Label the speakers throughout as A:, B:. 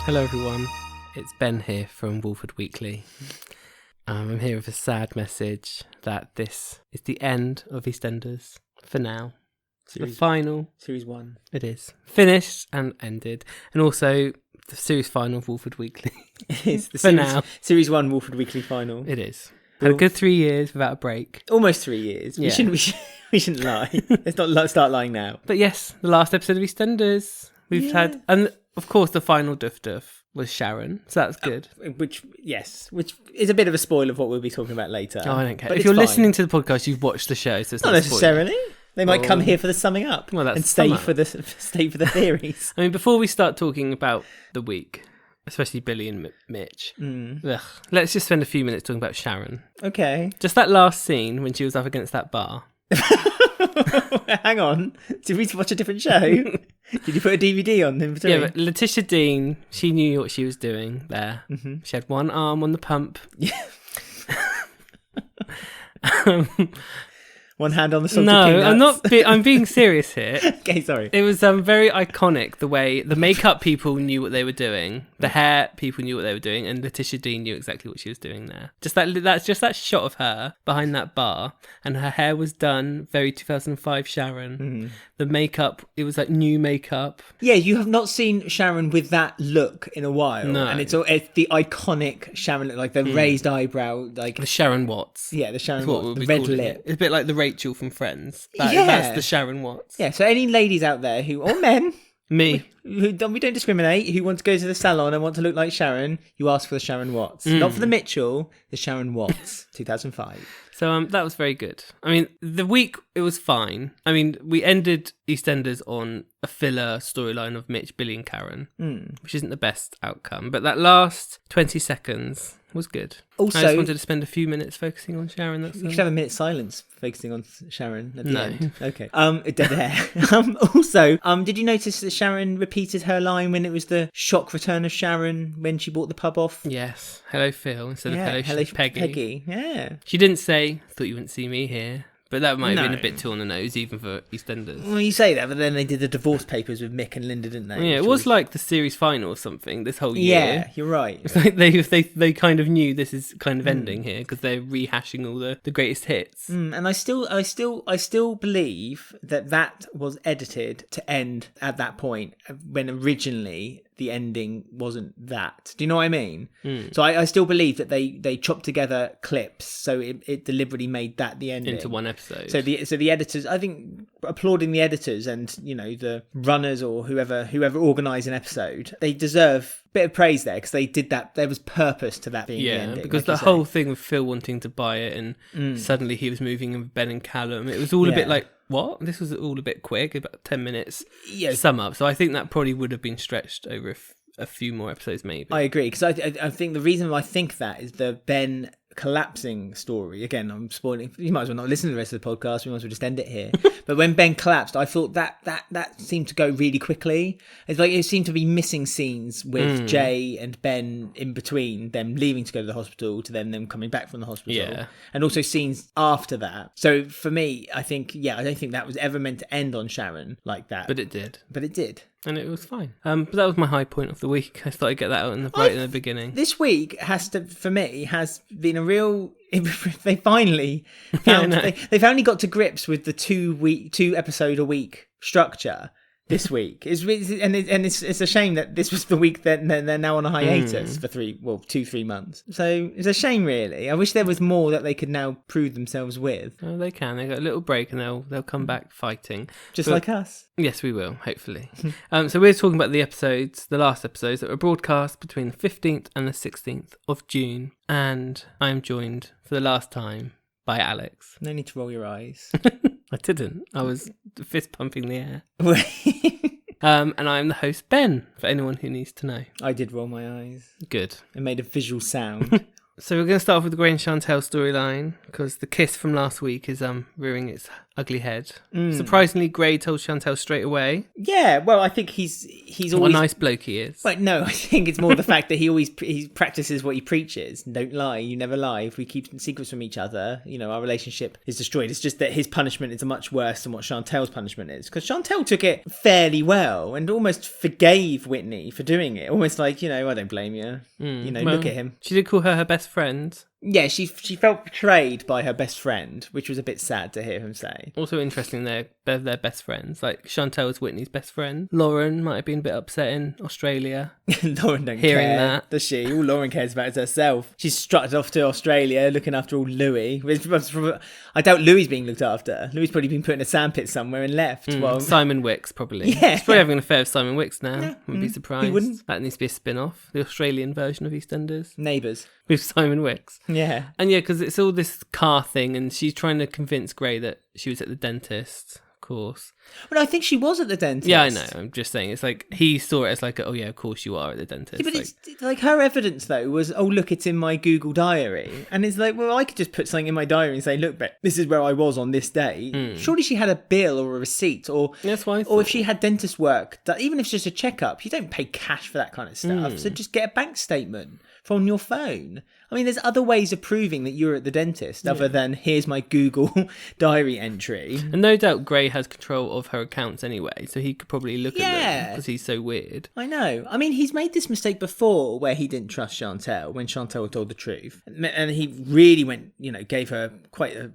A: Hello everyone, it's Ben here from Walford Weekly. I'm here with a sad message that this is the end of EastEnders for now. The final.
B: Series 1.
A: It is. Finished and ended. And also the series final of Walford Weekly.
B: It's the
A: for now.
B: Series 1 Walford Weekly final.
A: It is. Had a good 3 years without a break.
B: Almost 3 years.
A: Yeah.
B: We shouldn't lie. Let's not start lying now.
A: But yes, the last episode of EastEnders we've had. And of course the final duff was Sharon. So that's good.
B: Which is a bit of a spoil of what we'll be talking about later.
A: Oh, I don't care.
B: But
A: If you're
B: fine.
A: listening to the podcast, you've watched the show. So it's
B: Not necessarily. They might come here for the summing up and stay for the theories.
A: I mean, before we start talking about the week, especially Billy and Mitch, let's just spend a few minutes talking about Sharon.
B: Okay.
A: Just that last scene when she was up against that bar.
B: Hang on. Did we watch a different show? Did you put a DVD on in between?
A: Yeah, but Letitia Dean, she knew what she was doing there. Mm-hmm. She had one arm on the pump.
B: Yeah. One hand on the salted
A: No,
B: peanuts.
A: I'm being serious here.
B: Okay, sorry.
A: It was very iconic the way the makeup people knew what they were doing, the hair people knew what they were doing, and Letitia Dean knew exactly what she was doing there. That's just that shot of her behind that bar, and her hair was done very 2005 Sharon. Mm-hmm. The makeup, it was like new makeup.
B: Yeah, you have not seen Sharon with that look in a while.
A: No.
B: And it's the iconic Sharon look, like the raised eyebrow, like
A: the Sharon Watts.
B: Yeah, the Sharon
A: Watts,
B: the red lip.
A: It's a bit like the Rachel from Friends. That's the Sharon Watts.
B: Yeah, so any ladies out there or men,
A: me,
B: we don't discriminate, who want to go to the salon and want to look like Sharon, you ask for the Sharon Watts. Not for the Mitchell, the Sharon Watts, 2005.
A: So that was very good. I mean, the week, it was fine. I mean, we ended EastEnders on a filler storyline of Mitch, Billy and Karen, which isn't the best outcome. But that last 20 seconds was good.
B: Also,
A: I just wanted to spend a few minutes focusing on Sharon.
B: You should have a minute's silence focusing on Sharon at the end. Okay. Dead air. Also, did you notice that Sharon repeated her line when it was the shock return of Sharon when she bought the pub off?
A: Yes. Hello, Phil, instead of hello Peggy.
B: Yeah.
A: She didn't say, thought you wouldn't see me here. But that might have been a bit too on the nose, even for EastEnders.
B: Well, you say that, but then they did the divorce papers with Mick and Linda, didn't they?
A: Yeah, it was like the series final or something this whole year.
B: Yeah, you're right.
A: It's like they kind of knew this is kind of ending here because they're rehashing all the greatest hits.
B: And I still believe that was edited to end at that point when originally the ending wasn't that. Do you know what I mean? So I still believe that they chopped together clips, so it deliberately made that the ending
A: into one episode.
B: So the editors, I think, applauding the editors and the runners or whoever organised an episode, they deserve a bit of praise there because they did that. There was purpose to that being the ending.
A: Because the whole thing with Phil wanting to buy it and suddenly he was moving in with Ben and Callum, it was all a bit like, what? This was all a bit quick, about 10 minutes sum up. So I think that probably would have been stretched over a few more episodes maybe.
B: I agree, because I think the reason I think that is the Ben collapsing story. Again, I'm spoiling. You might as well not listen to the rest of the podcast. We might as well just end it here. But when Ben collapsed, I thought that seemed to go really quickly. It's like it seemed to be missing scenes with Jay and Ben in between them leaving to go to the hospital to them coming back from the hospital.
A: Yeah. And
B: also scenes after that. So for me, I don't think that was ever meant to end on Sharon like that.
A: But it did. And it was fine. But that was my high point of the week. I thought I'd get that out in the beginning.
B: This week has been a real. They finally found. They've only got to grips with the 2 episode a week structure this week. It's a shame that this was the week that they're now on a hiatus for 3 months. So it's a shame, really. I wish there was more that they could now prove themselves with.
A: Oh, they can. They got a little break and they'll come back fighting,
B: like us.
A: Yes, we will. Hopefully. So we're talking about the last episodes that were broadcast between the 15th and the 16th of June, and I'm joined for the last time by Alex.
B: No need to roll your eyes.
A: I didn't. I was fist pumping the air. And I'm the host, Ben, for anyone who needs to know.
B: I did roll my eyes.
A: Good.
B: It made a visual sound.
A: So we're going to start off with the Gray and Chantelle storyline, because the kiss from last week is rearing its ugly head. Surprisingly, Gray told Chantelle straight away.
B: Yeah, well, I think he's always...
A: What a nice bloke he is.
B: But no, I think it's more the fact that he practices what he preaches. Don't lie, you never lie. If we keep secrets from each other, our relationship is destroyed. It's just that his punishment is much worse than what Chantelle's punishment is. Because Chantelle took it fairly well and almost forgave Whitney for doing it. Almost like, I don't blame you. Look at him.
A: She did call her best friend.
B: Yeah, she felt betrayed by her best friend, which was a bit sad to hear him say.
A: Also interesting, they're best friends. Like, Chantelle was Whitney's best friend. Lauren might have been a bit upset in Australia.
B: Lauren don't
A: hearing
B: care,
A: that.
B: Does she? All Lauren cares about is herself. She's strutted off to Australia, looking after all Louis. I doubt Louis being looked after. Louis probably been put in a sandpit somewhere and left. Well,
A: Simon Wicks, probably.
B: Yeah.
A: He's probably having an affair with Simon Wicks now.
B: Yeah.
A: Wouldn't be surprised.
B: He wouldn't.
A: That needs to be a spin-off. The Australian version of EastEnders.
B: Neighbours.
A: With Simon Wicks.
B: Yeah.
A: And yeah, because it's all this car thing, and she's trying to convince Gray that she was at the dentist, of course.
B: Well, I think she was at the dentist.
A: Yeah, I know. I'm just saying, it's like, he saw it as like, oh yeah, of course you are at the dentist.
B: Yeah, but it's like her evidence, though, was, oh, look, it's in my Google diary. And it's like, well, I could just put something in my diary and say, look, this is where I was on this day. Surely she had a bill or a receipt, or
A: That's why
B: or if she had dentist work, that even if it's just a checkup, you don't pay cash for that kind of stuff. So just get a bank statement from your phone. I mean, there's other ways of proving that you're at the dentist other than here's my Google diary entry.
A: And no doubt Gray has control of her accounts anyway, so he could probably look at them because he's so weird.
B: I know. I mean, he's made this mistake before where he didn't trust Chantelle when Chantelle told the truth. And he really went, gave her quite a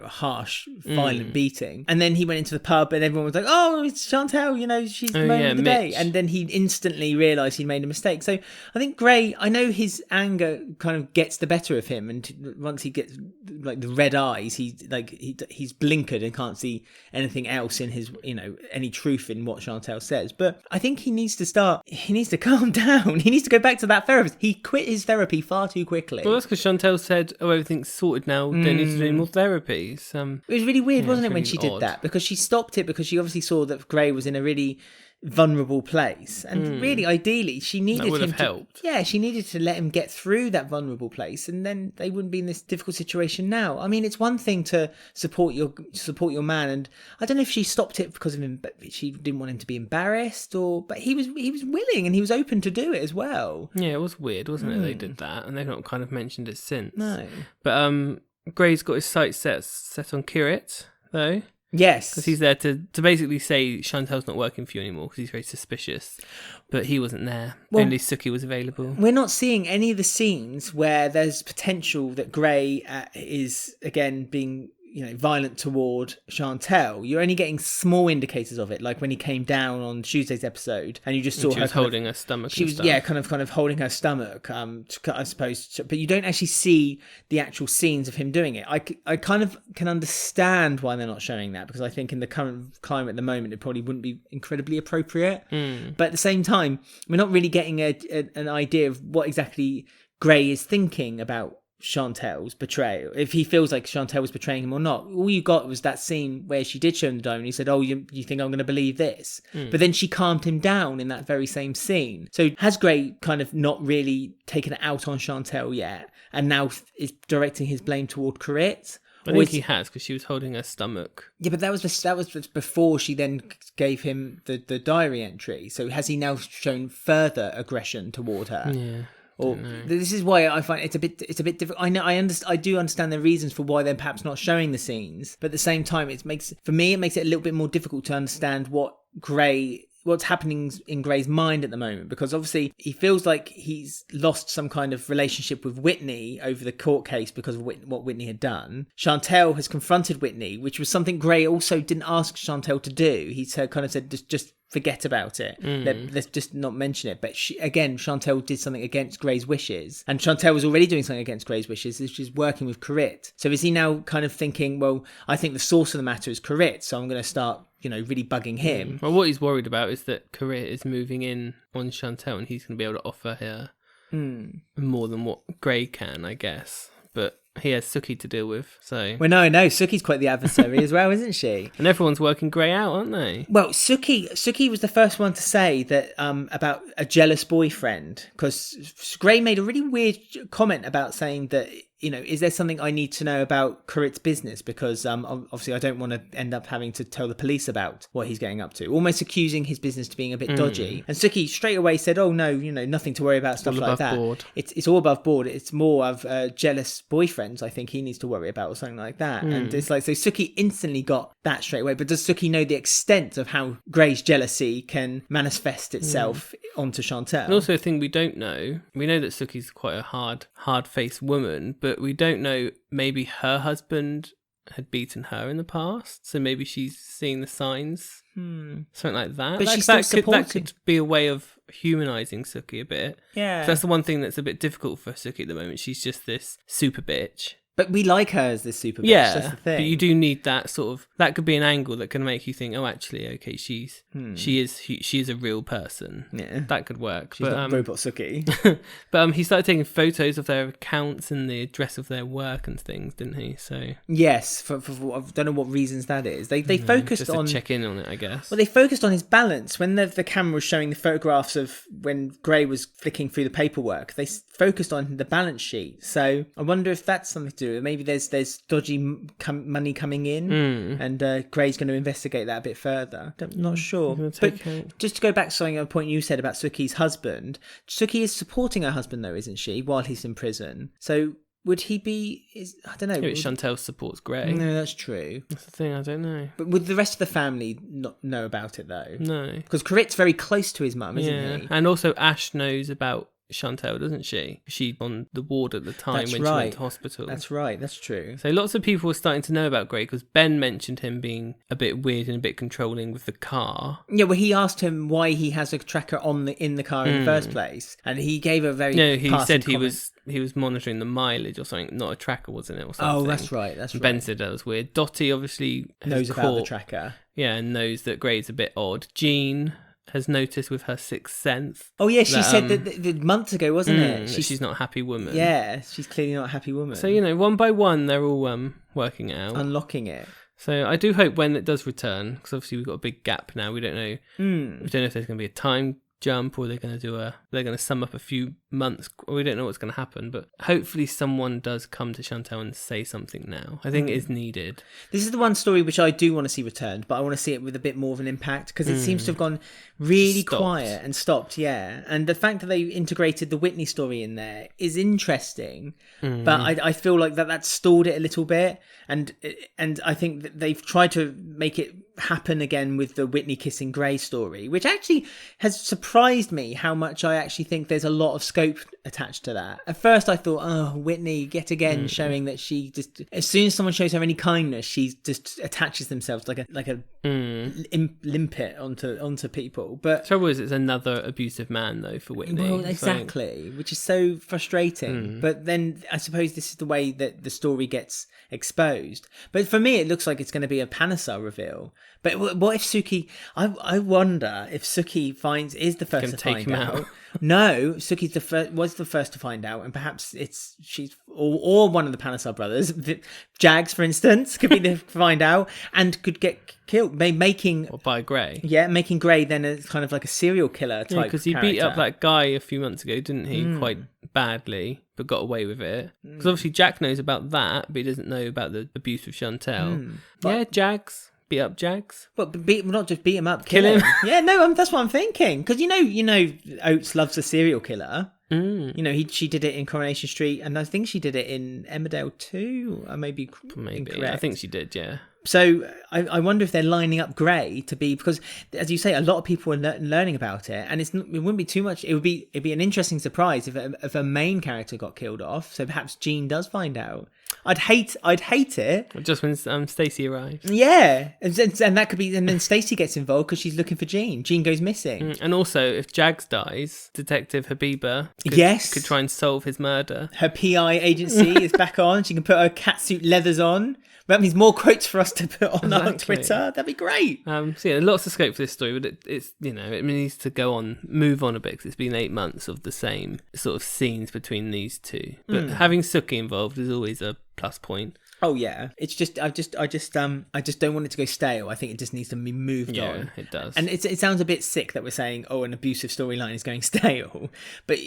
B: harsh, violent beating. And then he went into the pub and everyone was like, oh, it's Chantelle, she's the moment of the day. And then he instantly realised he'd made a mistake. So I think Gray, I know his anger kind of gets the better of him. And once he gets like the red eyes, he's blinkered and can't see anything else in his, any truth in what Chantelle says. But I think he needs to calm down. He needs to go back to that therapist. He quit his therapy far too quickly.
A: Well, that's because Chantelle said, oh, everything's sorted now. Don't need to do any more therapy. It
B: was really weird, wasn't it, when she did that? Because she stopped it because she obviously saw that Gray was in a really vulnerable place. And really, ideally, she needed him to help. Yeah, she needed to let him get through that vulnerable place, and then they wouldn't be in this difficult situation now. I mean, it's one thing to support your man, and I don't know if she stopped it because of him, but she didn't want him to be embarrassed, but he was willing and he was open to do it as well.
A: Yeah, it was weird, wasn't it? They did that, and they've not kind of mentioned it since.
B: No.
A: But Gray's got his sights set on Kirit, though.
B: Yes.
A: Because he's there to basically say Chantelle's not working for you anymore because he's very suspicious. But he wasn't there. Only Suki was available.
B: We're not seeing any of the scenes where there's potential that Gray is, again, being violent toward Chantelle. You're only getting small indicators of it, like when he came down on Tuesday's episode and you just saw her
A: holding her stomach.
B: She was kind of holding her stomach, I suppose, but you don't actually see the actual scenes of him doing it. I kind of can understand why they're not showing that, because I think in the current climate at the moment it probably wouldn't be incredibly appropriate. But at the same time, we're not really getting an idea of what exactly Gray is thinking about Chantelle's betrayal, if he feels like Chantelle was betraying him or not. All you got was that scene where she did show him the diary and he said, oh, you think I'm going to believe this? But then she calmed him down in that very same scene. So has Gray kind of not really taken it out on Chantelle yet and now is directing his blame toward Kirit?
A: I think he has, because she was holding her stomach.
B: Yeah, but that was before she then gave him the diary entry. So has he now shown further aggression toward her?
A: Yeah.
B: Or this is why I find it's a bit difficult. I do understand the reasons for why they're perhaps not showing the scenes, but at the same time, it makes it a little bit more difficult to understand what's happening in Gray's mind at the moment, because obviously he feels like he's lost some kind of relationship with Whitney over the court case because of what Whitney had done. Chantelle has confronted Whitney, which was something Gray also didn't ask Chantelle to do. He kind of said just forget about it. Let's just not mention it. But Chantelle did something against Gray's wishes, and Chantelle was already doing something against Gray's wishes. She's working with Kirit. So is he now kind of thinking, well, I think the source of the matter is Kirit, so I'm going to start, really bugging him.
A: Well, what he's worried about is that Kirit is moving in on Chantelle, and he's going to be able to offer her more than what Gray can, I guess. But he has Suki to deal with, so...
B: Well, no, Suki's quite the adversary as well, isn't she?
A: And everyone's working Gray out, aren't they?
B: Well, Suki was the first one to say that about a jealous boyfriend, because Gray made a really weird comment about saying that is there something I need to know about Kurit's business? Because obviously I don't want to end up having to tell the police about what he's getting up to. Almost accusing his business to being a bit dodgy. And Suki straight away said, oh no, nothing to worry about, stuff like that. Board. It's all above board. It's more of jealous boyfriends I think he needs to worry about or something like that. And it's like, so Suki instantly got that straight away. But does Suki know the extent of how Grey's jealousy can manifest itself onto Chantelle?
A: And also a thing we don't know, we know that Suki's quite a hard-faced woman, but we don't know, maybe her husband had beaten her in the past, so maybe she's seeing the signs, something like that.
B: But that
A: could be a way of humanising Suki a bit.
B: Yeah.
A: So that's the one thing that's a bit difficult for Suki at the moment. She's just this super bitch.
B: But we like her as this super bitch.
A: Yeah,
B: that's the thing.
A: But you do need that sort of, that could be an angle that can make you think, oh, actually, okay, she is a real person. Yeah, that could work.
B: She's not robot Suki.
A: But he started taking photos of their accounts and the address of their work and things, didn't he? So
B: yes, for I don't know what reasons that is. They focused
A: just
B: on
A: check in on it, I guess.
B: Well, they focused on his balance when the camera was showing the photographs of when Grey was flicking through the paperwork. They focused on the balance sheet. So I wonder if that's something to do. Maybe there's dodgy money coming in, and Grey's going to investigate that a bit further. I'm not sure. But just to go back to something, a point you said about Suki's husband. Suki is supporting her husband, though, isn't she? While he's in prison. So would he be? I don't know.
A: Maybe Chantelle supports Grey.
B: No, that's true.
A: That's the thing. I don't know.
B: But would the rest of the family not know about it though?
A: No,
B: because Kurit's very close to his mum, isn't he?
A: And also Ash knows about Chantelle, doesn't she? She's on the ward at the time she went to hospital.
B: That's right, that's true.
A: So lots of people were starting to know about Grey because Ben mentioned him being a bit weird and a bit controlling with the car.
B: Yeah, well, he asked him why he has a tracker in the car in the first place, and he gave a very
A: he said he was monitoring the mileage or something, not a tracker, wasn't it? Or something.
B: Oh, that's right.
A: Ben said that was weird. Dotty obviously
B: knows about the tracker.
A: Yeah, and knows that Grey's a bit odd. Jean has noticed with her sixth sense.
B: Oh yeah, she said that months ago, wasn't it?
A: She's not a happy woman.
B: Yeah, she's clearly not a happy woman.
A: So one by one, they're all working it out,
B: unlocking it.
A: So I do hope when it does return, because obviously we've got a big gap now. We don't know. We don't know if there's going to be a time jump or they're going to sum up a few months. We don't know what's going to happen, but hopefully someone does come to Chantelle and say something now. I think it is needed.
B: This is the one story which I do want to see returned, but I want to see it with a bit more of an impact because it seems to have gone really quiet and stopped. Yeah, and the fact that they integrated the Whitney story in there is interesting, but I feel like that stalled it a little bit, and I think that they've tried to make it happen again with the Whitney kissing Grey story, which actually has surprised me how much I actually think there's a lot of scope attached to that. At first I thought, oh, Whitney yet again showing that she just, as soon as someone shows her any kindness, she just attaches themselves like a limpet onto people. But
A: the trouble is, it's another abusive man though for Whitney.
B: Well, exactly, which is so frustrating. But then I suppose this is the way that the story gets exposed. But for me, it looks like it's going to be a Panesar reveal. But what if Suki? I wonder if Suki is the first to find out. No, Suki's was the first to find out, and perhaps she's or one of the Panesar brothers, Jags, for instance, could be the find out and could get killed, making
A: by Grey.
B: Yeah, making Grey then a kind of like a serial killer type.
A: Because he beat up that guy a few months ago, didn't he? Quite badly, but got away with it. Because obviously Jack knows about that, but he doesn't know about the abuse of Chantelle. Yeah, Jags. Beat up Jags.
B: But not just beat him up, kill him. Yeah, no, that's what I'm thinking. Because you know, Oates loves a serial killer. She did it in Coronation Street, and I think she did it in Emmerdale too. I may be incorrect.
A: I think she did. Yeah.
B: So I wonder if they're lining up Grey to be, because as you say, a lot of people are learning about it, and it wouldn't be too much. It'd be an interesting surprise if a main character got killed off. So perhaps Jean does find out. I'd hate it.
A: Just when Stacey arrives.
B: Yeah, and that could be, and then Stacey gets involved because she's looking for Jean. Jean goes missing.
A: And also, if Jags dies, Detective Habiba could try and solve his murder.
B: Her PI agency is back on. She can put her catsuit leathers on. That means more quotes for us to put on our Twitter. That'd be great.
A: Lots of scope for this story, but it needs to move on a bit because it's been 8 months of the same sort of scenes between these two. But having Suki involved is always a plus point.
B: Oh yeah, it's just I just don't want it to go stale. I think it just needs to be moved on.
A: Yeah, it does.
B: And it sounds a bit sick that we're saying, an abusive storyline is going stale. But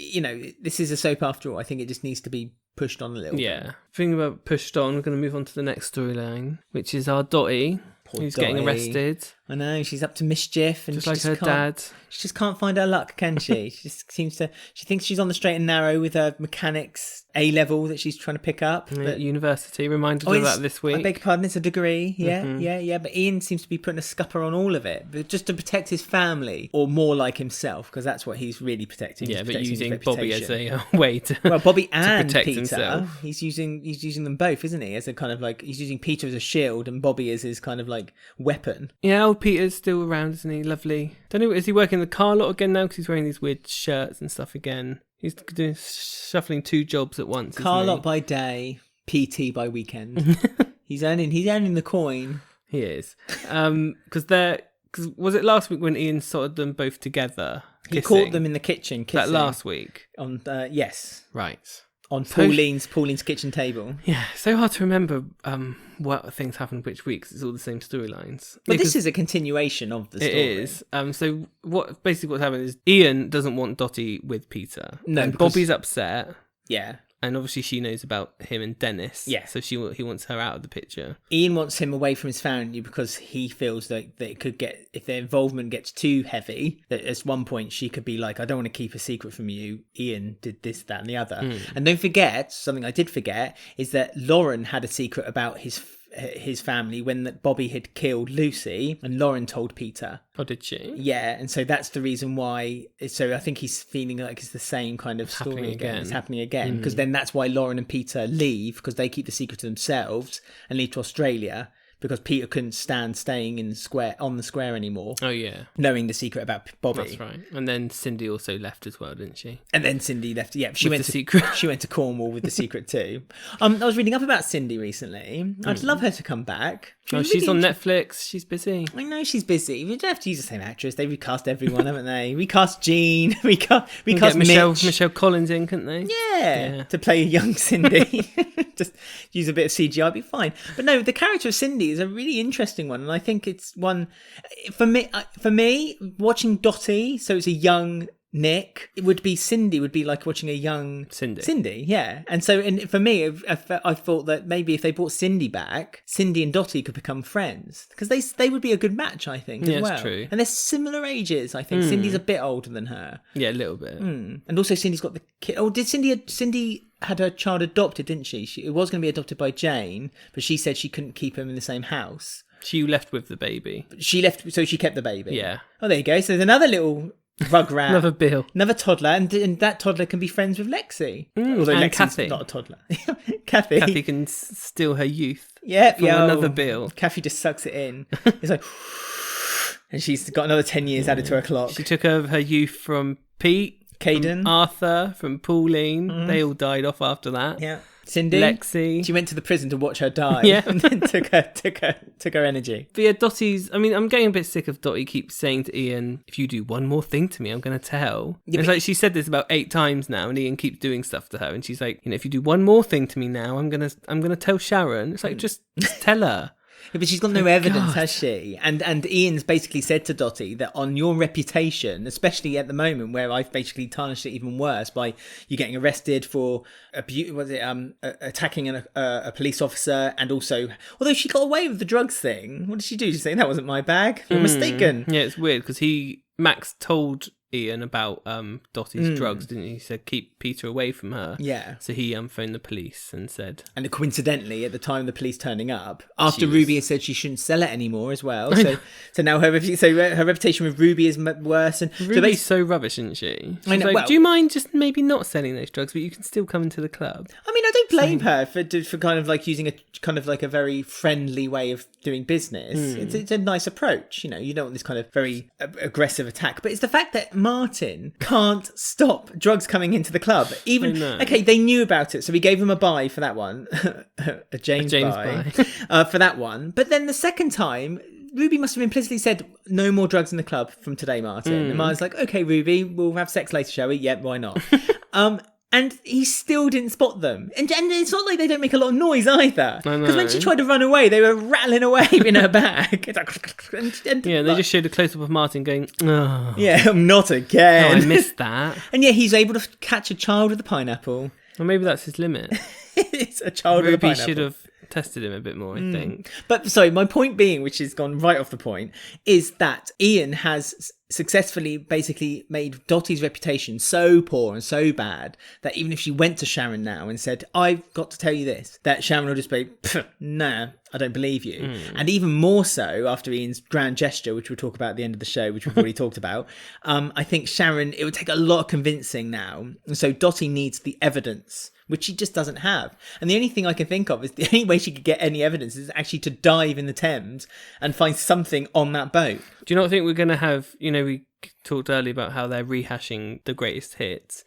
B: this is a soap after all. I think it just needs to be pushed on a little bit.
A: Yeah. Thing about pushed on, we're going to move on to the next storyline, which is our Dotty, who's getting arrested.
B: I know, she's up to mischief. And
A: just like her dad.
B: She just can't find her luck, can she? She just she thinks she's on the straight and narrow with her mechanics A-level that she's trying to pick up.
A: But university, reminded of that this week.
B: I beg your pardon, it's a degree. Yeah. But Ian seems to be putting a scupper on all of it, but just to protect his family, or more like himself, because that's what he's really protecting.
A: Yeah, but using Bobby as a way to
B: Bobby and
A: protect
B: Peter.
A: himself.
B: He's using them both, isn't he? As a kind of like, he's using Peter as a shield and Bobby as his kind of like weapon.
A: Yeah, old Peter's still around, isn't he? Lovely. Don't know, is he working the car lot again now? Because he's wearing these weird shirts and stuff again. He's doing shuffling 2 jobs at once.
B: Car lot by day, PT by weekend. he's earning the coin.
A: He is. Because was it last week when Ian spotted them both together?
B: He caught them in the kitchen kissing.
A: That last week?
B: Yes.
A: Right.
B: On Pauline's kitchen table.
A: Yeah, so hard to remember what things happened which weeks. It's all the same storylines.
B: But this is a continuation of the story.
A: It is. So what's happened is Ian doesn't want Dotty with Peter.
B: No,
A: and Bobby's upset.
B: Yeah. And
A: obviously she knows about him and Dennis.
B: Yeah.
A: So he wants her out of the picture.
B: Ian wants him away from his family because he feels that it could get, if their involvement gets too heavy, that at one point she could be like, I don't want to keep a secret from you. Ian did this, that and the other. And don't forget, something I did forget, is that Lauren had a secret about his family when Bobby had killed Lucy, and Lauren told Peter.
A: Oh, did she?
B: Yeah, and so that's the reason why. So I think he's feeling like it's the same kind of story again. It's happening again, because then that's why Lauren and Peter leave, because they keep the secret to themselves and leave to Australia, because Peter couldn't stand staying on the square anymore.
A: Oh yeah,
B: knowing the secret about Bobby.
A: That's right. And then Cindy also left as well, didn't she?
B: And then Cindy left. Yeah, she went to Cornwall with the secret too. I was reading up about Cindy recently. I'd love her to come back.
A: She's on Netflix. She's busy.
B: I know she's busy. We don't have to use the same actress. They recast everyone, haven't they? Recast Jean. Recast
A: Michelle Collins in, couldn't they?
B: Yeah, to play a young Cindy. Just use a bit of CGI, it'd be fine. But no, the character of Cindy is a really interesting one, and I think it's one for me. Watching Dotty, so it's a young Nick. Cindy would be like watching a young Cindy, yeah. And so, for me, I thought that maybe if they brought Cindy back, Cindy and Dotty could become friends, because they would be a good match, I think.
A: Yeah,
B: as well.
A: That's true.
B: And they're similar ages. I think Cindy's a bit older than her.
A: Yeah, a little bit.
B: And also, Cindy's got the kid. Oh, did Cindy had her child adopted, didn't she? It was going to be adopted by Jane, but she said she couldn't keep him in the same house.
A: She left with the baby.
B: She left, so she kept the baby.
A: Yeah.
B: Oh, there you go. So there's another little rug rat. Another toddler, and that toddler can be friends with Lexi. Although and Lexi's
A: Kathy.
B: Not a toddler. Kathy
A: can steal her youth.
B: Yeah,
A: another bill.
B: Kathy just sucks it in. It's like, and she's got another 10 years added to her clock.
A: She took over her youth from Pete,
B: Caden,
A: from Arthur, from Pauline. They all died off after that.
B: Yeah. Cindy,
A: Lexi.
B: She went to the prison to watch her die.
A: Yeah.
B: And then took her energy.
A: But yeah, Dotty's. I mean, I'm getting a bit sick of Dotty keeps saying to Ian, "If you do one more thing to me, I'm going to tell." Yeah, it's like she said this about 8 times now, and Ian keeps doing stuff to her, and she's like, if you do one more thing to me now, I'm gonna tell Sharon. It's like just tell her.
B: Yeah, but she's got no evidence, has she? And Ian's basically said to Dotty that on your reputation, especially at the moment where I've basically tarnished it even worse by you getting arrested for attacking a police officer, and also, although she got away with the drugs thing, what did she do? She say that wasn't my bag? You're mistaken.
A: Yeah, it's weird because Max told Ian about Dotty's drugs, didn't he? He said keep Peter away from her.
B: Yeah.
A: So he phoned the police and said.
B: And coincidentally, at the time the police turning up, after Ruby had said she shouldn't sell it anymore as well. So now her reputation with Ruby is worse. And
A: Ruby's so rubbish, isn't she? She's
B: I know,
A: like, do you mind just maybe not selling those drugs, but you can still come into the club?
B: I mean, I don't blame her for kind of like using a very friendly way of doing business. It's a nice approach. You don't want this kind of very aggressive attack, but it's the fact that Martin can't stop drugs coming into the club. Even okay, they knew about it, so we gave them a buy for that one, a James buy. For that one. But then the second time, Ruby must have implicitly said, "No more drugs in the club from today, Martin." And Martin's like, "Okay, Ruby, we'll have sex later, shall we?" Yep, why not? And he still didn't spot them. And it's not like they don't make a lot of noise either. Because when she tried to run away, they were rattling away in her bag. It's like,
A: they just showed a close-up of Martin going, "Oh.
B: Yeah, not again."
A: Oh, I missed that.
B: And yeah, he's able to catch a child with a pineapple.
A: Well, maybe that's his limit.
B: It's a child with a
A: Ruby
B: pineapple.
A: should have tested him a bit more, I think.
B: But sorry, my point being, which has gone right off the point, is that Ian has successfully basically made Dotty's reputation so poor and so bad that even if she went to Sharon now and said, I've got to tell you this, that Sharon will just be, nah, I don't believe you. And even more so after Ian's grand gesture, which we'll talk about at the end of the show, which we've already talked about, I think Sharon, it would take a lot of convincing now. And so Dotty needs the evidence, which she just doesn't have. And the only thing I can think of is the only way she could get any evidence is actually to dive in the Thames and find something on that boat.
A: Do you not think we're going to have, we talked earlier about how they're rehashing the greatest hits.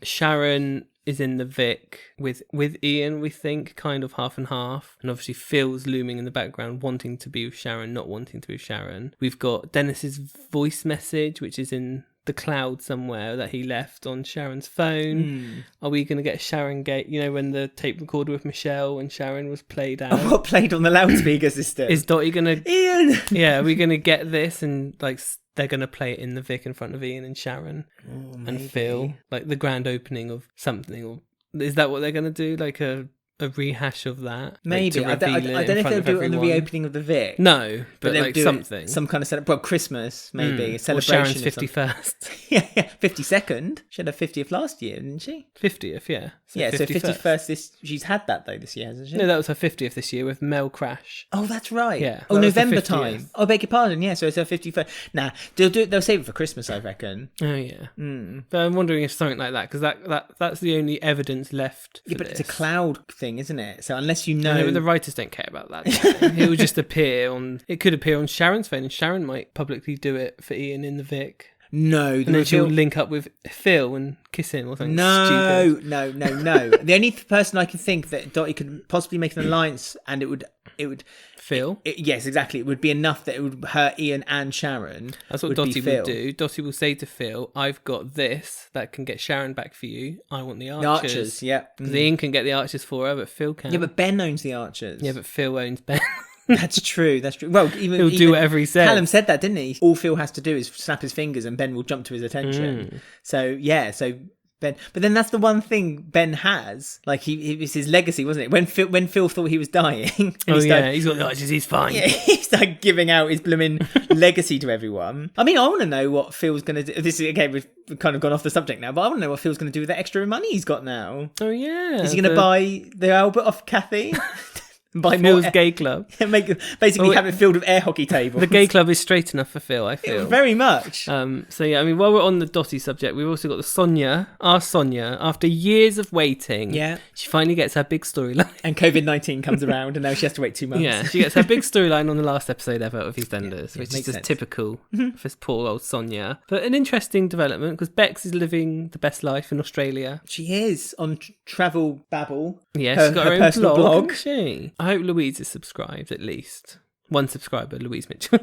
A: Sharon is in the Vic with Ian, we think, kind of half and half. And obviously Phil's looming in the background, wanting to be with Sharon, not wanting to be with Sharon. We've got Dennis's voice message, which is in the cloud somewhere that he left on Sharon's phone. Are we going to get a Sharon gate? When the tape recorder with Michelle and Sharon was played out.
B: What played on the loudspeaker system?
A: Is Dotty going to...
B: Ian!
A: Yeah, are we going to get this and they're going to play it in the Vic in front of Ian and Sharon and Phil? Like the grand opening of something? Or is that what they're going to do? Like a rehash of that?
B: Maybe.
A: Like,
B: I don't know if they'll do it on the reopening of the Vic.
A: No, but
B: they'll
A: like
B: do
A: something.
B: Some kind of well, Christmas, maybe. A celebration.
A: Or Sharon's 51st.
B: yeah, 52nd. She had her 50th last year, didn't she?
A: 50th, yeah.
B: So 51st. She's had that, though, this year, hasn't she?
A: No, that was her 50th this year with Mel Crash.
B: Oh, that's right.
A: Yeah.
B: Oh, November time. Oh, beg your pardon. Yeah, so it's her 51st. Nah, they'll save it for Christmas, I reckon.
A: Oh, yeah. But I'm wondering if something like that, because that's the only evidence left for
B: but
A: this.
B: it's a cloud thing, isn't it? So unless you know...
A: No, but the writers don't care about that. It will just appear on... It could appear on Sharon's phone, and Sharon might publicly do it for Ian in the Vic.
B: No.
A: And then she'll link up with Phil and kiss him or something
B: stupid.
A: No.
B: The only person I can think that Dotty could possibly make an alliance and it would...
A: Phil?
B: Yes, exactly. It would be enough that it would hurt Ian and Sharon.
A: That's what Dotty would do. Dotty will say to Phil, I've got this that can get Sharon back for you. I want the Archers.
B: The Archers, yeah.
A: Because Ian can get the Archers for her, but Phil can.
B: Yeah, but Ben owns the Archers.
A: Yeah, but Phil owns Ben.
B: That's true. Well,
A: he'll do whatever he says.
B: Callum said that, didn't he? All Phil has to do is snap his fingers and Ben will jump to his attention. So, yeah, Ben, but then that's the one thing Ben has. Like it was his legacy, wasn't it? When Phil thought he was dying,
A: he's got the Archers. He's fine.
B: Yeah, he's like giving out his blooming legacy to everyone. I mean, I want to know what Phil's going to do. This is again, we've kind of gone off the subject now, but I want to know what Phil's going to do with that extra money he's got now.
A: Oh yeah,
B: is he going to buy the Albert off Kathy?
A: By Phil's gay club.
B: Basically have it filled with air hockey tables.
A: The gay club is straight enough for Phil, I feel.
B: Very much.
A: So yeah, I mean, while we're on the Dotty subject, we've also got our Sonia, after years of waiting, she finally gets her big storyline.
B: And COVID-19 comes around and now she has to wait 2 months.
A: Yeah, she gets her big storyline on the last episode ever of EastEnders, which is just typical for this poor old Sonia. But an interesting development, because Bex is living the best life in Australia.
B: She is on Travel Babble.
A: Yeah, she's got her own personal blog. Hasn't she? I hope Louise is subscribed, at least. One subscriber, Louise Mitchell.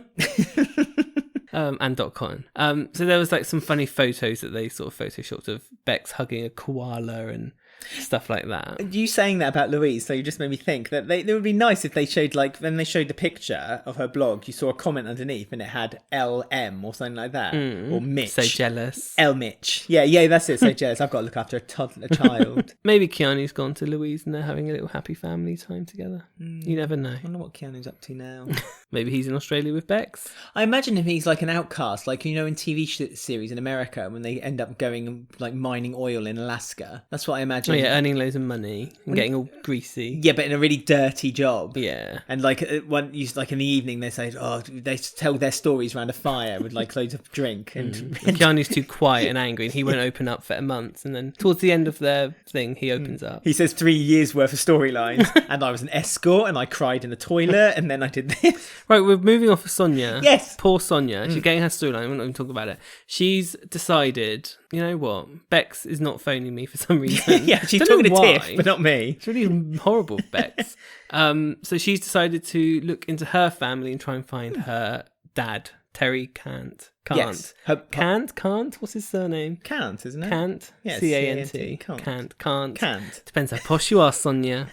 A: And .con. So there was like some funny photos that they sort of photoshopped of Bex hugging a koala and stuff like that.
B: You saying that about Louise, so you just made me think that it would be nice if they showed, like, when they showed the picture of her blog, you saw a comment underneath and it had LM or something like that. Or Mitch.
A: So jealous.
B: L Mitch. Yeah, that's it. So jealous. I've got to look after a child.
A: Maybe Keanu's gone to Louise and they're having a little happy family time together. You never know.
B: I wonder what Keanu's up to now.
A: Maybe he's in Australia with Bex.
B: I imagine if he's like an outcast, like, in TV series in America when they end up going like mining oil in Alaska. That's what I imagine.
A: Oh yeah, earning loads of money and getting all greasy.
B: Yeah, but in a really dirty job.
A: Yeah.
B: And like in the evening they say, they tell their stories around a fire with like loads of drink. And
A: Keanu's too quiet and angry and he won't open up for a month. And then towards the end of their thing, he opens up.
B: He says 3 years worth of storylines. And I was an escort and I cried in the toilet and then I did this.
A: Right, we're moving off of Sonia.
B: Yes.
A: Poor Sonia. She's getting her storyline. We're not even talking about it. She's decided, you know what? Bex is not phoning me for some reason.
B: Yeah, she's talking to Tiff, but not me.
A: It's really horrible, Bex. So she's decided to look into her family and try and find her dad, Terry Can't.
B: Yes.
A: Can't? What's his surname?
B: Can't, isn't it?
A: Can't.
B: Yes,
A: C-A-N-T.
B: Can't.
A: Can't. Depends how posh you are, Sonia.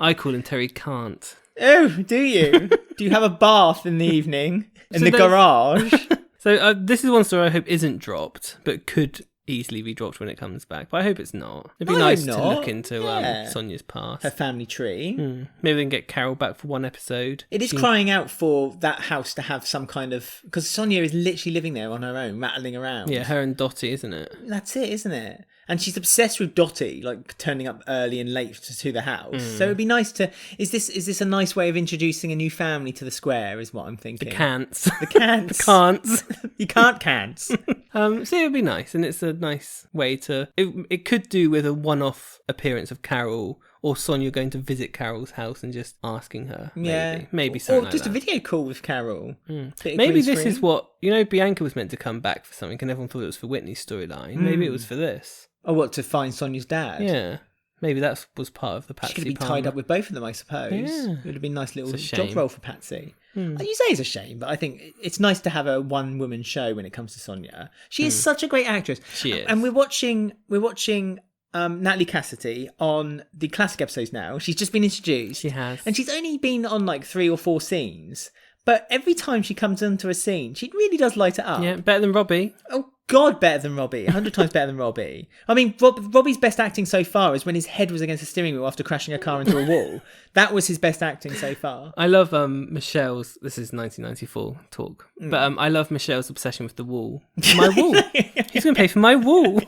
A: I call him Terry Can't.
B: Oh, do you? Do you have a bath in the evening in the garage?
A: So this is one story I hope isn't dropped, but could easily be dropped when it comes back. But I hope it's not. It'd be
B: I
A: nice
B: hope
A: to
B: not.
A: look into
B: Yeah.
A: Sonia's past.
B: Her family tree.
A: Maybe they can get Carol back for one episode.
B: It is crying out for that house to have some kind of... Because Sonia is literally living there on her own, rattling around.
A: Yeah, her and Dotty, isn't it?
B: That's it, isn't it? And she's obsessed with Dotty, like turning up early and late to the house. So it'd be nice to... Is this a nice way of introducing a new family to the square, is what I'm thinking.
A: Cants.
B: The cants.
A: The can'ts.
B: You can't cants.
A: So it would be nice, and it's a nice way to... It could do with a one-off appearance of Carol, or Sonia going to visit Carol's house and just asking her. Maybe something like
B: just
A: that.
B: a video call with Carol.
A: Maybe this is what... Bianca was meant to come back for something, and everyone thought it was for Whitney's storyline. Maybe it was for this.
B: Oh, what, to find Sonia's dad?
A: Yeah. Maybe that was part of the Patsy
B: She could have been
A: Palmer.
B: tied up with both of them, I suppose.
A: Yeah.
B: It would have been a nice little
A: It's a
B: job
A: shame.
B: role for Patsy. You say it's a shame, but I think it's nice to have a one-woman show when it comes to Sonia. She is such a great actress.
A: She is.
B: And we're watching Natalie Cassidy on the classic episodes now. She's just been introduced.
A: She has.
B: And she's only been on like 3 or 4 scenes. But every time she comes into a scene, she really does light it up.
A: Yeah, better than Robbie.
B: Oh, God, better than Robbie. 100 times better than Robbie. I mean, Robbie's best acting so far is when his head was against the steering wheel after crashing a car into a wall. That was his best acting so far.
A: I love Michelle's... This is 1994 talk. But I love Michelle's obsession with the wall. My wall. Who's going to pay for my wall?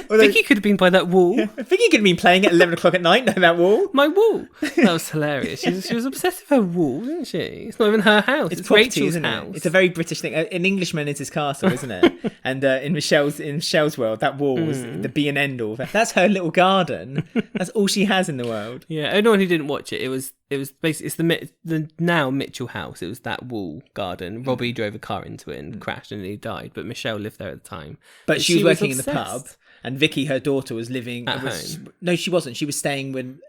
B: Although,
A: Vicky could have been by that wall.
B: I think he could have been playing at 11 o'clock at night on that wall.
A: My wall. That was hilarious. She was obsessed with her wall, wasn't she? It's not even her house. It's
B: property,
A: Rachel's
B: isn't
A: house.
B: it? It's a very British thing. An Englishman is his castle, isn't it? And in Michelle's world, that wall was the be and end all. That's her little garden. That's all she has in the world.
A: Yeah, anyone who didn't watch it was basically the now Mitchell house. It was that wall garden. Robbie drove a car into it and crashed and he died. But Michelle lived there at the time.
B: But she was working in the
A: obsessed.
B: pub. And Vicky, her daughter, was living
A: At home.
B: No, she wasn't. She was staying with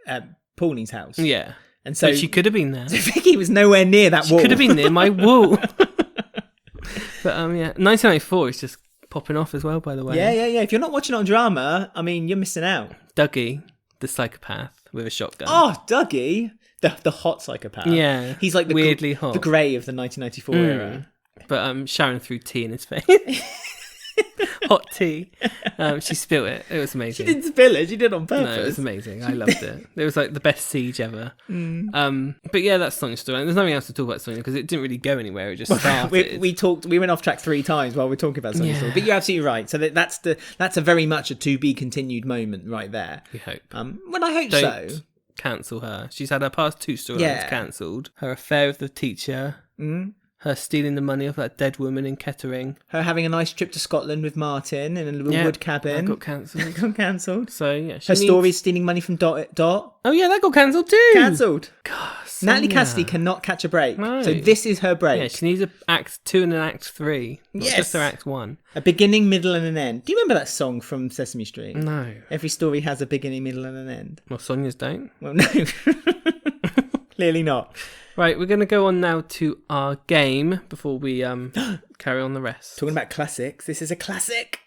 B: Pauline's house.
A: Yeah.
B: And so
A: But she could have been there.
B: So Vicky was nowhere near that wall.
A: Could have been near my wall. But 1994 is just popping off as well, by the way.
B: Yeah. If you're not watching on drama, I mean, you're missing out.
A: Dougie, the psychopath with a shotgun.
B: Oh, Dougie, the hot psychopath.
A: Yeah.
B: He's like the
A: weirdly hot.
B: the grey of the 1994 era.
A: But Sharon threw tea in his face. Hot tea. She spilled it. It was amazing.
B: She didn't spill it. She did it on purpose.
A: No, it was amazing. I loved it. It was like the best siege ever. But yeah, that's Sonia's story. There's nothing else to talk about Sonia because it didn't really go anywhere. It just started.
B: We went off track 3 times while we were talking about Sonia's story. But you're absolutely right. So that's a very much a to be continued moment right there.
A: We hope.
B: Well, I hope
A: Don't
B: so.
A: cancel her. She's had her past 2 storylines cancelled. Her affair with the teacher. Her stealing the money off that dead woman in Kettering.
B: Her having a nice trip to Scotland with Martin in a little wood cabin.
A: That got cancelled.
B: Got cancelled.
A: So yeah,
B: Her story is stealing money from Dot.
A: Oh yeah, that got cancelled too.
B: Cancelled.
A: God,
B: Natalie
A: Sonia.
B: Cassidy cannot catch a break.
A: No.
B: So this is her break.
A: Yeah, she needs an Act 2 and an Act 3. Not
B: Yes.
A: just her Act 1.
B: A beginning, middle, and an end. Do you remember that song from Sesame Street?
A: No.
B: Every story has a beginning, middle, and an end.
A: Well, Sonia's don't.
B: Well, no. Clearly not.
A: Right, we're going to go on now to our game before we carry on the rest.
B: Talking about classics, this is a classic.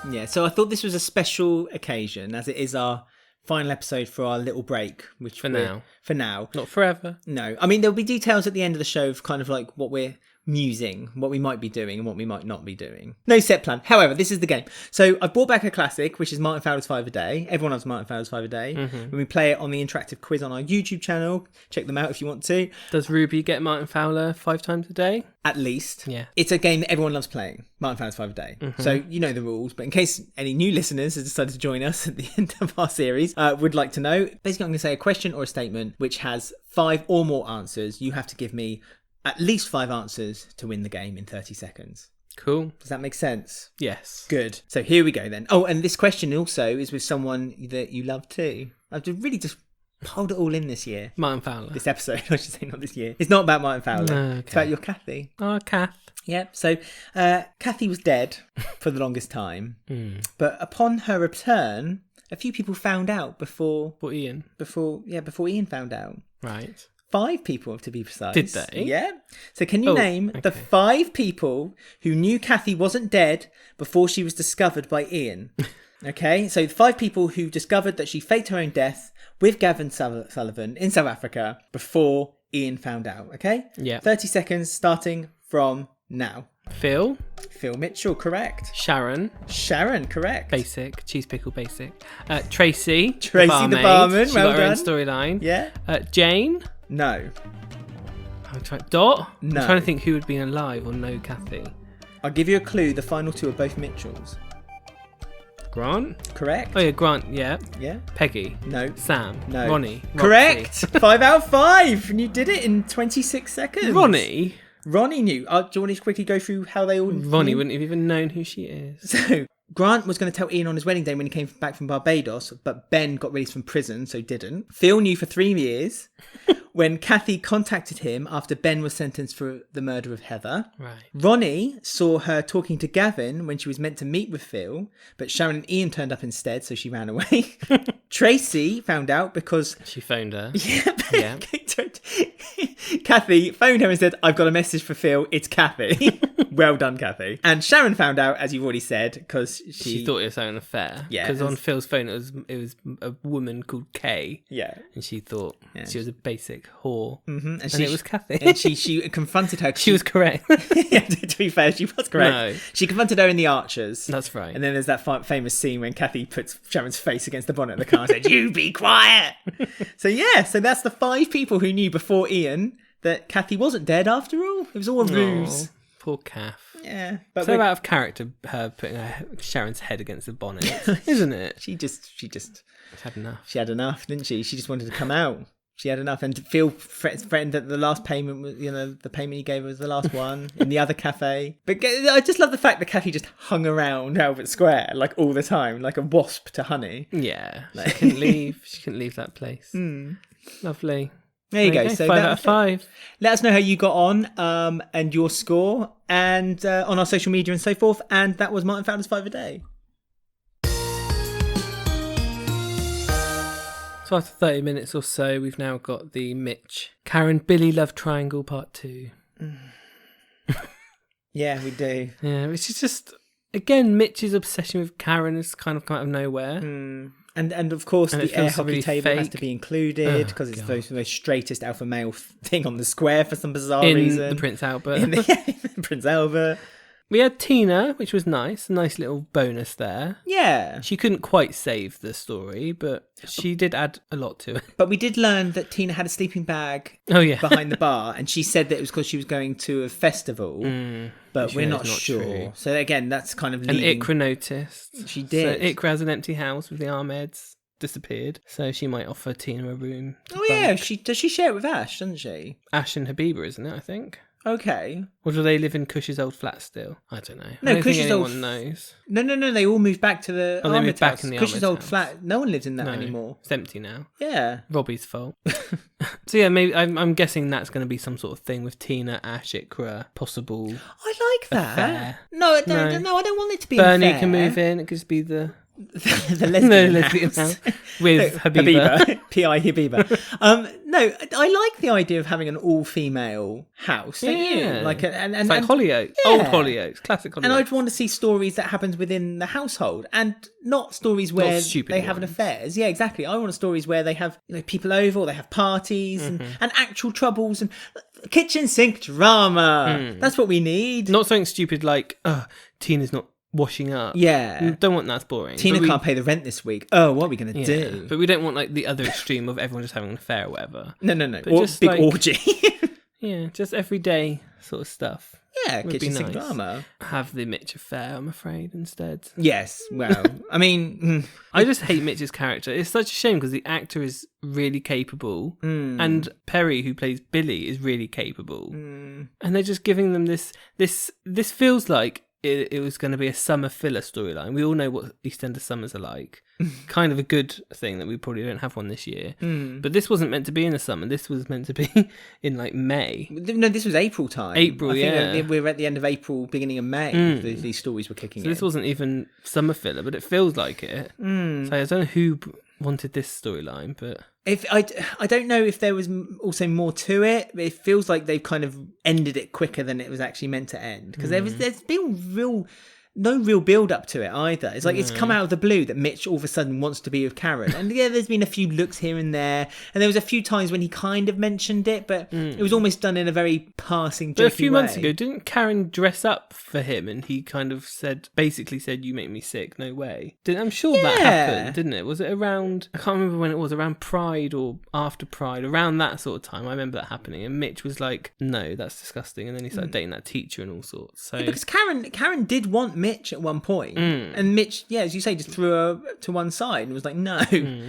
B: Yeah, so I thought this was a special occasion, as it is our final episode for our little break. Which
A: For now.
B: For now.
A: Not forever.
B: No. I mean, there'll be details at the end of the show of kind of like what we're musing, what we might be doing and what we might not be doing. No set plan. However, this is the game. So I brought back a classic, which is Martin Fowler's 5 a Day. Everyone loves Martin Fowler's 5 a Day. When we play it on the interactive quiz on our YouTube channel, check them out if you want to.
A: Does Ruby get Martin Fowler 5 times a day?
B: At least.
A: Yeah.
B: It's a game that everyone loves playing. Martin Fowler's 5 a Day. So you know the rules, but in case any new listeners have decided to join us at the end of our series, would like to know, basically I'm going to say a question or a statement which has 5 or more answers. You have to give me at least 5 answers to win the game in 30 seconds.
A: Cool.
B: Does that make sense?
A: Yes.
B: Good. So here we go then. Oh, and this question also is with someone that you love too. I've really just piled it all in this year.
A: Martin Fowler.
B: This episode, I should say, not this year. It's not about Martin Fowler.
A: No, okay.
B: It's about your Kathy.
A: Oh, Kath.
B: Yeah, so Kathy was dead for the longest time. But upon her return, a few people found out before
A: Ian.
B: Ian found out.
A: Right.
B: 5 people, to be precise.
A: Did they?
B: Yeah. So can you name the 5 people who knew Kathy wasn't dead before she was discovered by Ian? Okay, so 5 people who discovered that she faked her own death with Gavin Sullivan in South Africa before Ian found out. Okay?
A: Yeah.
B: 30 seconds starting from now.
A: Phil.
B: Phil Mitchell, correct.
A: Sharon,
B: correct.
A: basic. Cheese pickle, basic. Tracy
B: the barman.
A: She
B: Well
A: got her own
B: done.
A: storyline.
B: Yeah.
A: Jane.
B: No.
A: Dot.
B: No.
A: I'm trying to think who would be alive or no Kathy.
B: I'll give you a clue. The final two are both Mitchells.
A: Grant.
B: Correct.
A: Oh yeah, Grant. Yeah.
B: Yeah.
A: Peggy.
B: No.
A: Sam.
B: No.
A: Ronnie.
B: Correct. 5 out of 5. And you did it in 26 seconds.
A: Ronnie.
B: Ronnie knew. Do you want to quickly go through how they all
A: Ronnie
B: knew?
A: wouldn't have even known who she is.
B: So Grant was going to tell Ian on his wedding day when he came back from Barbados, but Ben got released from prison, so didn't. Phil knew for 3 years when Kathy contacted him after Ben was sentenced for the murder of Heather.
A: Right.
B: Ronnie saw her talking to Gavin when she was meant to meet with Phil, but Sharon and Ian turned up instead, so she ran away. Tracy found out because...
A: She phoned her.
B: Yeah. Kathy phoned her and said, I've got a message for Phil. It's Kathy. Well done, Kathy. And Sharon found out, as you've already said, because
A: she thought it was an affair.
B: Yeah.
A: Because on Phil's phone it was a woman called Kay.
B: Yeah.
A: And she thought she was a basic whore.
B: Mm-hmm.
A: And it was Kathy.
B: And she confronted her.
A: She was correct.
B: Yeah, to be fair, she was correct.
A: No.
B: She confronted her in The Archers.
A: That's right.
B: And then there's that famous scene when Kathy puts Sharon's face against the bonnet of the car and said, "You be quiet." So that's the 5 people who knew before Ian that Kathy wasn't dead after all. It was all a ruse.
A: Poor Kath.
B: Yeah. But
A: So out of character, her putting Sharon's head against the bonnet, isn't it?
B: She just
A: had enough.
B: She had enough, didn't she? She just wanted to come out. She had enough, and Phil threatened that the last payment was, the payment he gave was the last one in the other cafe. But I just love the fact that Kathy just hung around Albert Square like all the time, like a wasp to honey.
A: Yeah, she couldn't leave. She couldn't leave that place. Lovely.
B: There you go. So
A: 5 out of 5.
B: Let us know how you got on and your score, and on our social media and so forth. And that was Martin Fowler's 5 a day.
A: So after 30 minutes or so, we've now got the Mitch, Karen, Billy love triangle part 2.
B: Yeah, we do.
A: Yeah, which is just, again, Mitch's obsession with Karen has kind of come out of nowhere.
B: And of course, the air hockey
A: really
B: table has
A: fake.
B: to be included because it's the most straightest alpha male thing on the square for some bizarre reason.
A: The Prince Albert.
B: In Prince Albert.
A: We had Tina, which was nice. A nice little bonus there.
B: Yeah.
A: She couldn't quite save the story, but she did add a lot to it.
B: But we did learn that Tina had a sleeping bag behind the bar, and she said that it was because she was going to a festival, but we're not sure.
A: True.
B: So again, that's kind of
A: And
B: leading...
A: Iqra noticed.
B: She did.
A: So Iqra has an empty house with the Ahmeds. Disappeared, so she might offer Tina a room.
B: Yeah, does she share it with Ash, doesn't she?
A: Ash and Habiba, isn't it? I think.
B: Okay.
A: Or do they live in Cush's old flat still? I don't know.
B: No,
A: I don't think
B: Cush's
A: anyone
B: old
A: knows.
B: No. They all moved back to the
A: they moved back
B: house.
A: in the
B: Cush's
A: Ahmed
B: old
A: house.
B: flat. No one lives in that anymore.
A: It's empty now.
B: Yeah.
A: Robbie's fault. So yeah, maybe I'm guessing that's going to be some sort of thing with Tina, Ash, Iqra, possible.
B: I like that.
A: Affair.
B: No, I don't want it to be
A: Bernie
B: unfair.
A: can move in. It could just be the
B: lesbian
A: house with Habiba.
B: P.I. Habiba. No, I like the idea of having an all-female house. Don't you? Like
A: it's like Hollyoaks, old Hollyoaks, classic Hollyoaks.
B: And I'd want to see stories that happens within the household, and not stories where they have an affairs. Yeah, exactly. I want stories where they have people over, or they have parties and actual troubles and kitchen sink drama. That's what we need.
A: Not something stupid like Tina's not washing up.
B: Yeah.
A: Don't want that's boring.
B: Tina can't pay the rent this week. Oh, what are we going to do?
A: But we don't want like the other extreme of everyone just having an affair or whatever.
B: No.
A: But
B: Or
A: just
B: big
A: like,
B: orgy.
A: Yeah, just everyday sort of stuff.
B: Yeah,
A: Would
B: kitchen
A: be
B: sink
A: nice.
B: drama.
A: Have the Mitch affair, I'm afraid, instead.
B: Yes, well, I mean...
A: I just hate Mitch's character. It's such a shame because the actor is really capable and Perry, who plays Billy, is really capable. And they're just giving them this feels like it was going to be a summer filler storyline. We all know what EastEnders summers are like. Kind of a good thing that we probably don't have one this year. But this wasn't meant to be in the summer. This was meant to be in like May.
B: No, this was April time. I think we're at the end of April, beginning of May. These stories were kicking in.
A: This wasn't even summer filler, but it feels like it. So I don't know who wanted this storyline, but...
B: I don't know if there was also more to it, but it feels like they've kind of ended it quicker than it was actually meant to end. Because there's been real no real build up to it either. It's like it's come out of the blue that Mitch all of a sudden wants to be with Karen. And yeah, there's been a few looks here and there, and there was a few times when he kind of mentioned it, but it was almost done in a very passing, jokey
A: But a few
B: way.
A: months ago, didn't Karen dress up for him and he kind of basically said, "You make me sick, no way." I'm sure that happened, didn't it? Was it around, I can't remember when it was, around Pride or after Pride, around that sort of time. I remember that happening, and Mitch was like, "No, that's disgusting," and then he started dating that teacher and all sorts. So
B: because Karen did want Mitch at one point, and Mitch, as you say, just threw her to one side and was like, no.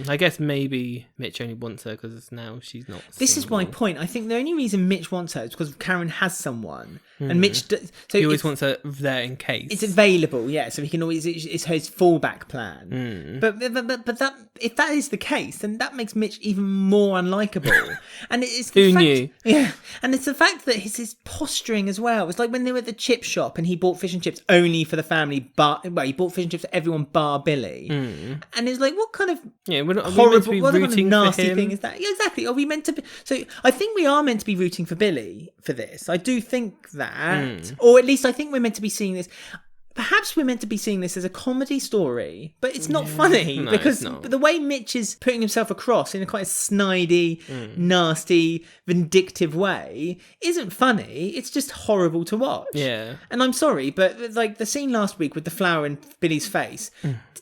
A: I guess maybe Mitch only wants her because now she's not
B: This
A: single.
B: is my point. I think the only reason Mitch wants her is because Karen has someone, and Mitch so
A: he always wants her there in case
B: it's available, so he can always, it's his fallback plan. But that, if that is the case, then that makes Mitch even more unlikable. And it's the
A: Who
B: fact,
A: knew?
B: Yeah, and it's the fact that his posturing as well. It's like when they were at the chip shop and he bought fish and chips only for the family, but he bought fish and chips for everyone bar Billy. And it's like, what kind of
A: we're not
B: horrible,
A: meant to be
B: what kind of
A: rooting
B: nasty
A: for him?
B: thing is that? Yeah, exactly. Are we meant to be? So I think we are meant to be rooting for Billy for this. I do think that, or at least I think we're meant to be seeing this. Perhaps we're meant to be seeing this as a comedy story, but it's not funny because the way Mitch is putting himself across in a quite a snidey, nasty, vindictive way isn't funny. It's just horrible to watch.
A: Yeah.
B: And I'm sorry, but like the scene last week with the flower in Billy's face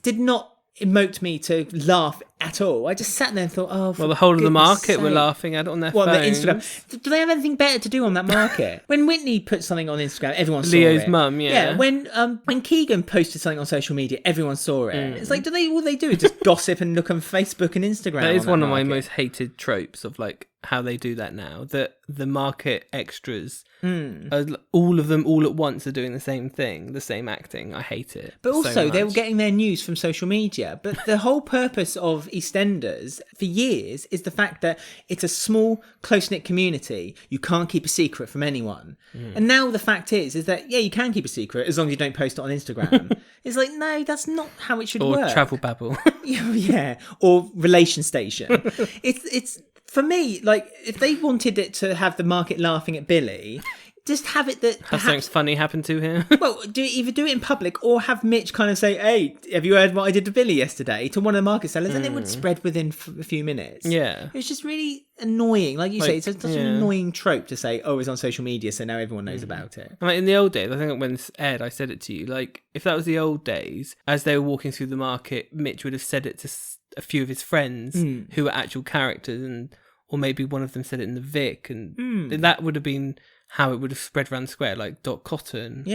B: did not emote me to laugh at all. I just sat there and thought,
A: well, the whole of the market were laughing at it on their phones.
B: On Instagram. Do they have anything better to do on that market? When Whitney put something on Instagram, everyone saw
A: Leo's
B: it.
A: mum,
B: Yeah, when Keegan posted something on social media, everyone saw it. It's like, all they do is just gossip and look on Facebook and Instagram.
A: That is one of my
B: market.
A: most hated tropes of like how they do that now. That the market extras, all of them all at once are doing the same thing, the same acting. I hate it.
B: But
A: so
B: also, they were
A: much.
B: getting their news from social media. But the whole purpose of EastEnders for years is the fact that it's a small, close-knit community. You can't keep a secret from anyone. And now the fact is that, you can keep a secret as long as you don't post it on Instagram. It's like, no, that's not how it should work.
A: Or travel babble.
B: Yeah, or relation station. It's for me, like, if they wanted it to have the market laughing at Billy, just have it that
A: Has something funny happened to him?
B: well, either do it in public or have Mitch kind of say, "Hey, have you heard what I did to Billy yesterday?" to one of the market sellers, and it would spread within a few minutes.
A: Yeah.
B: It's just really annoying. Like you say, it's such an annoying trope to say, "Oh, it's on social media, so now everyone knows about it."
A: Like in the old days, I think when this aired, I said it to you. Like, if that was the old days, as they were walking through the market, Mitch would have said it to a few of his friends who were actual characters, or maybe one of them said it in the Vic, and that would have been how it would have spread around the square, like Dot Cotton,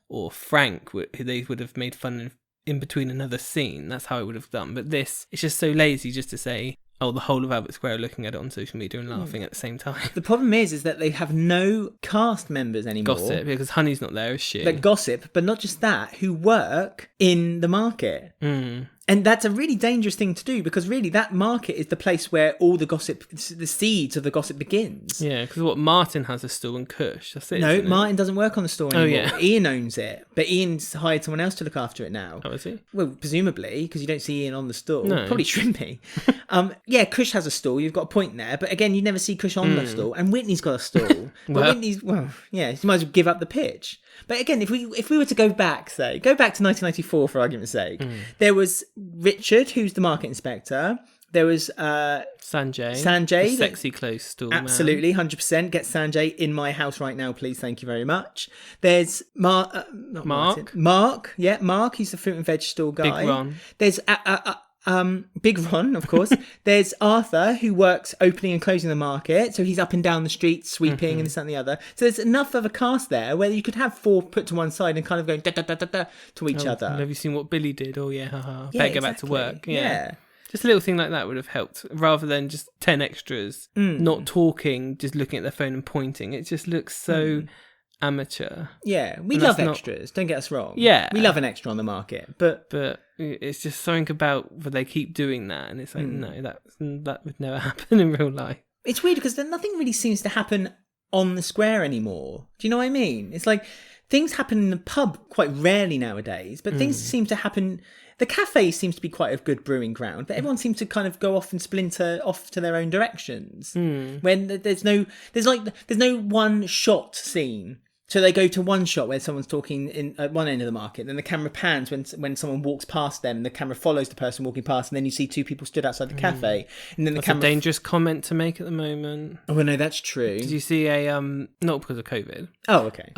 A: or Frank, who they would have made fun of in between another scene. That's how it would have done. But this, it's just so lazy just to say, oh, the whole of Albert Square are looking at it on social media and laughing at the same time.
B: The problem is that they have no cast members anymore.
A: Gossip, because Honey's not there, is she?
B: That gossip, but not just that, who work in the market. And that's a really dangerous thing to do, because really that market is the place where all the gossip, the seeds of the gossip begins.
A: Yeah, because Martin has a stall and Kush. That's it.
B: No, Martin doesn't work on the store anymore.
A: Oh, yeah.
B: Ian owns it, but Ian's hired someone else to look after it now.
A: Oh, is he?
B: Well, presumably, because you don't see Ian on the stall.
A: No.
B: Probably Shrimpy. Yeah, Kush has a stall. You've got a point there. But again, you never see Kush on the stall. And Whitney's got a stall. But Whitney's, you might as well give up the pitch. But again, if we were to go back to 1994 for argument's sake, there was Richard, who's the market inspector. There was
A: Sanjay, the sexy close stall.
B: Absolutely, 100%. Get Sanjay in my house right now, please. Thank you very much. There's Mark. Mark, yeah, Mark. He's the fruit and veg stall guy.
A: Big Ron.
B: There's Big Ron, of course. There's Arthur, who works opening and closing the market, so he's up and down the street sweeping and this, that, and the other. So there's enough of a cast there where you could have four put to one side and kind of going da da da da da to each other.
A: Have you seen what Billy did? Oh yeah, haha. Better go back to work.
B: Yeah.
A: Just a little thing like that would have helped, rather than just 10 extras not talking, just looking at their phone and pointing. It just looks so amateur.
B: Yeah, we love extras, don't get us wrong.
A: Yeah.
B: We love an extra on the market, but
A: it's just something about where they keep doing that, and it's like, no, that would never happen in real life. It's
B: weird because nothing really seems to happen on the square anymore. Do you know what I mean? It's like things happen in the pub quite rarely nowadays, but things seem to happen. The cafe seems to be quite a good brewing ground, but everyone seems to kind of go off and splinter off to their own directions. When there's no one shot scene So they go to one shot where someone's talking at one end of the market, then the camera pans when someone walks past them, the camera follows the person walking past, and then you see two people stood outside the cafe, and then
A: That's a dangerous comment to make at the moment.
B: Oh, well, no, that's true.
A: Did you see not because of COVID?
B: Oh, okay.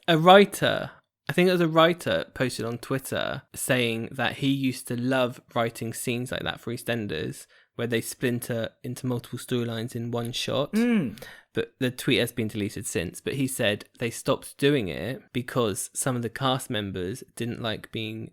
A: A writer, I think it was a writer, posted on Twitter saying that he used to love writing scenes like that for EastEnders, where they splinter into multiple storylines in one shot. But the tweet has been deleted since. But he said they stopped doing it because some of the cast members didn't like being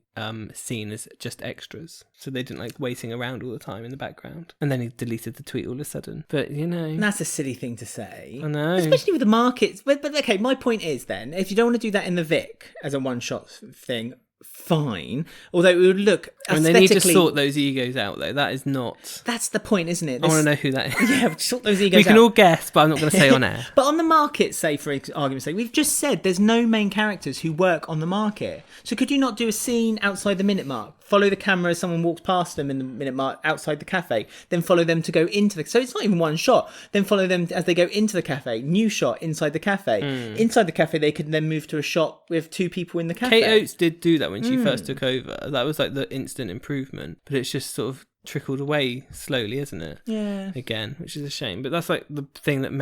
A: seen as just extras. So they didn't like waiting around all the time in the background. And then he deleted the tweet all of a sudden. But,
B: That's a silly thing to say.
A: I know.
B: Especially with the markets. But okay, my point is then, if you don't want to do that in the Vic as a one-shot thing, fine. Although it would look aesthetically...
A: they need to sort those egos out, though. That is not...
B: That's the point, isn't it?
A: I want to know who that is.
B: Yeah, sort those egos out.
A: We can all guess, but I'm not going to say on air.
B: But on the market, say, for argument's sake, we've just said there's no main characters who work on the market. So could you not do a scene outside the minute mark? Follow the camera as someone walks past them in the minute mark outside the cafe. Then follow them to go into the... So it's not even one shot. Then follow them as they go into the cafe. New shot inside the cafe. Inside the cafe, they could then move to a shot with two people in the cafe.
A: Kate Oates did do that when she first took over. That was like the instant improvement. But it's just sort of trickled away slowly, isn't it?
B: Yeah.
A: Again, which is a shame. But that's like the thing that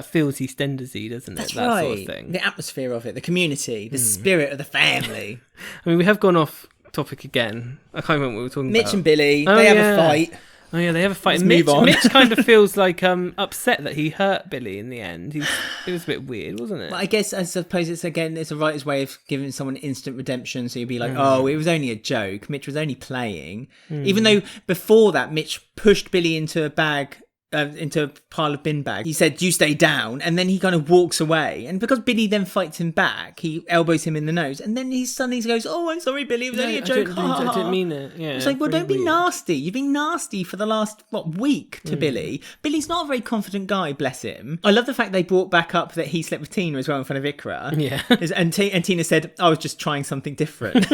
A: feels EastEnders-y, doesn't it?
B: That's
A: that
B: right.
A: Sort of thing.
B: The atmosphere of it, the community, the spirit of the family.
A: I mean, we have gone off topic again. I can't remember what we were talking about.
B: Mitch and Billy, they have a fight.
A: Oh yeah, they have a fight.
B: Let's move on.
A: Mitch kind of feels like upset that he hurt Billy in the end. It was a bit weird, wasn't it?
B: Well, I suppose it's a writer's way of giving someone instant redemption. So you'd be like, oh, it was only a joke. Mitch was only playing. Even though before that, Mitch pushed Billy into a bag. Into a pile of bin bags. He said, "You stay down," and then he kind of walks away. And because Billy then fights him back, he elbows him in the nose, and then he suddenly goes, "Oh, I'm sorry, Billy. It was only a joke."
A: I didn't mean it. Yeah,
B: it's like, well, don't be nasty. You've been nasty for the last week to Billy. Billy's not a very confident guy, bless him. I love the fact they brought back up that he slept with Tina as well in front of Iqra.
A: Yeah,
B: and Tina said, "I was just trying something different."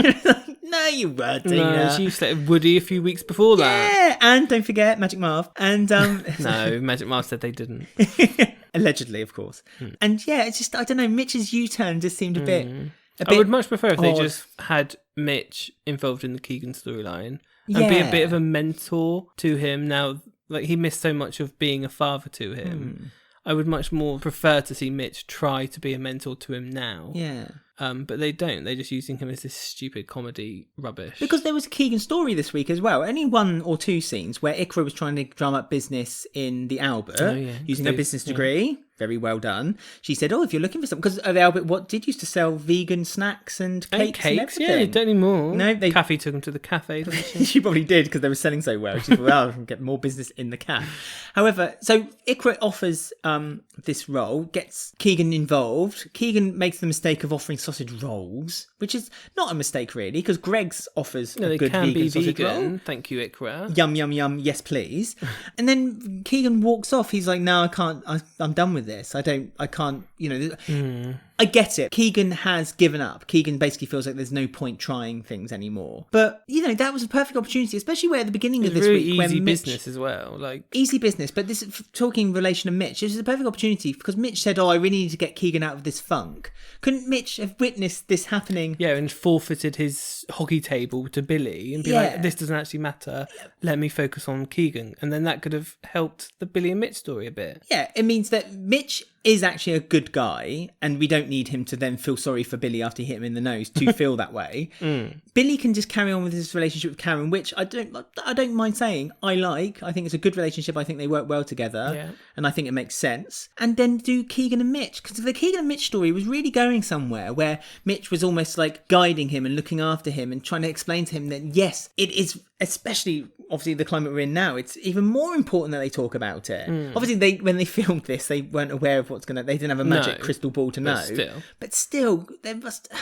B: No, you were, Tina.
A: No, she slept with Woody a few weeks before that.
B: Yeah, and don't forget Magic Marv. And
A: no, Magic Marv said they didn't.
B: Allegedly, of course. And yeah, it's just, I don't know, Mitch's U-turn just seemed a bit...
A: I would much prefer if they just had Mitch involved in the Keegan storyline and be a bit of a mentor to him now. Like, he missed so much of being a father to him. I would much more prefer to see Mitch try to be a mentor to him now.
B: Yeah.
A: But they don't. They're just using him as this stupid comedy rubbish.
B: Because there was a Keegan story this week as well. Only one or two scenes where Iqra was trying to drum up business in the Albert using her business degree. Very well done. She said, "Oh, if you're looking for something," because the Albert, what did used to sell vegan snacks and cakes and everything.
A: Yeah, they don't anymore.
B: No,
A: Kathy took them to the cafe, didn't she?
B: She probably did because they were selling so well. She thought, well, I can get more business in the cafe. However, so Iqra offers this role, gets Keegan involved. Keegan makes the mistake of offering sausage rolls, which is not a mistake really, because Greg's offers a good vegan sausage roll.
A: Thank you, Iqra.
B: Yum, yum, yum, yes please. And then Keegan walks off. He's like, no, I can't, I'm done with this. I can't, I get it. Keegan has given up. Keegan basically feels like there's no point trying things anymore. But, that was a perfect opportunity, especially where at the beginning of this
A: really
B: week...
A: easy business as well.
B: Easy business, but this talking in relation to Mitch, this is a perfect opportunity because Mitch said, I really need to get Keegan out of this funk. Couldn't Mitch have witnessed this happening?
A: Yeah, and forfeited his hockey table to Billy and be like, this doesn't actually matter. Let me focus on Keegan. And then that could have helped the Billy and Mitch story a bit. Yeah,
B: it means that Mitch is actually a good guy and we don't need him to then feel sorry for Billy after he hit him in the nose to feel that way. Billy can just carry on with his relationship with Karen, which I don't mind saying I think it's a good relationship. I think they work well together and I think it makes sense. And then do Keegan and Mitch, because the Keegan and Mitch story was really going somewhere where Mitch was almost like guiding him and looking after him and trying to explain to him that yes, it is, especially obviously the climate we're in now, it's even more important that they talk about it. Obviously when they filmed this, they weren't aware of they didn't have a magic crystal ball to know. But still, there must...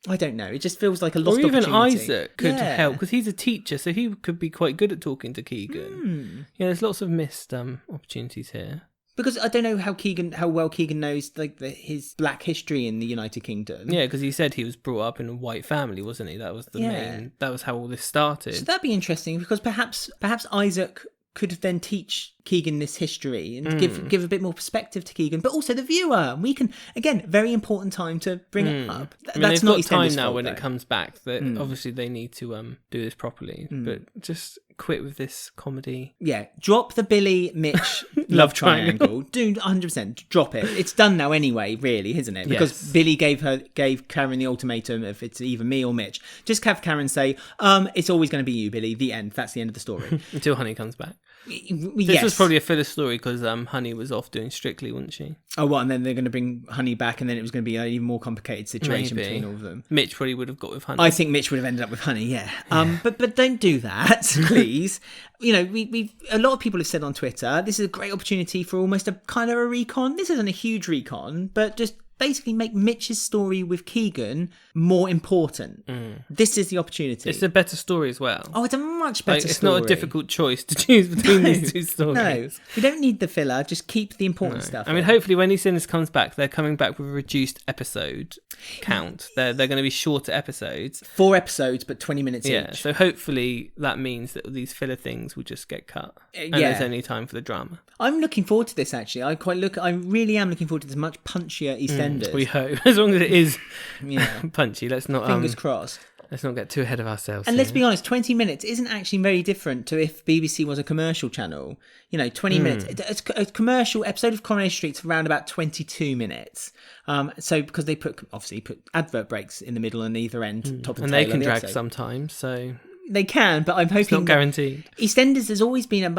B: I don't know. It just feels like a lost opportunity.
A: Or even Isaac could help, because he's a teacher, so he could be quite good at talking to Keegan. There's lots of missed opportunities here.
B: Because I don't know how well Keegan knows his black history in the United Kingdom.
A: Yeah, because he said he was brought up in a white family, wasn't he? That was the main. That was how all this started.
B: So that'd be interesting, because perhaps Isaac could then teach Keegan this history and give a bit more perspective to Keegan, but also the viewer. We can, again, very important time to bring it up.
A: That's not time now when it comes back. That obviously they need to do this properly, but just quit with this comedy.
B: Yeah, drop the Billy Mitch love triangle. Do 100% drop it. It's done now anyway, really, isn't it? Because Billy gave Karen the ultimatum if it's either me or Mitch. Just have Karen say, it's always going to be you, Billy. The end. That's the end of the story.
A: Until Honey comes back. This was probably a filler story because Honey was off doing Strictly, wasn't she?
B: Oh, what? And then they're going to bring Honey back, and then it was going to be an even more complicated situation between all of them.
A: Mitch probably would have got with Honey.
B: I think Mitch would have ended up with Honey, yeah. But don't do that, please. You know, we a lot of people have said on Twitter, this is a great opportunity for almost a kind of a recon. This isn't a huge recon, but just basically make Mitch's story with Keegan more important. This is the opportunity.
A: It's a better story as well.
B: Oh, it's a much better story.
A: It's not a difficult choice to choose between these two stories.
B: No, we don't need the filler. Just keep the important stuff.
A: I mean, hopefully when EastEnders comes back, they're coming back with a reduced episode count. They're going to be shorter episodes.
B: 4 episodes, but 20 minutes each.
A: Yeah, so hopefully that means that these filler things will just get cut. And there's only time for the drama.
B: I'm looking forward to this, actually. I really am looking forward to this much punchier EastEnders.
A: We hope, as long as it is punchy. Let's not
B: fingers crossed.
A: Let's not get too ahead of ourselves.
B: And let's be honest, 20 minutes isn't actually very different to if BBC was a commercial channel. You know, 20 minutes. A commercial episode of Coronation Street's around about 22 minutes. So because they put advert breaks in the middle and either end, top and tail.
A: And they can
B: the
A: drag
B: episode.
A: sometimes, so
B: they can. But I'm hoping
A: it's not guaranteed.
B: EastEnders has always been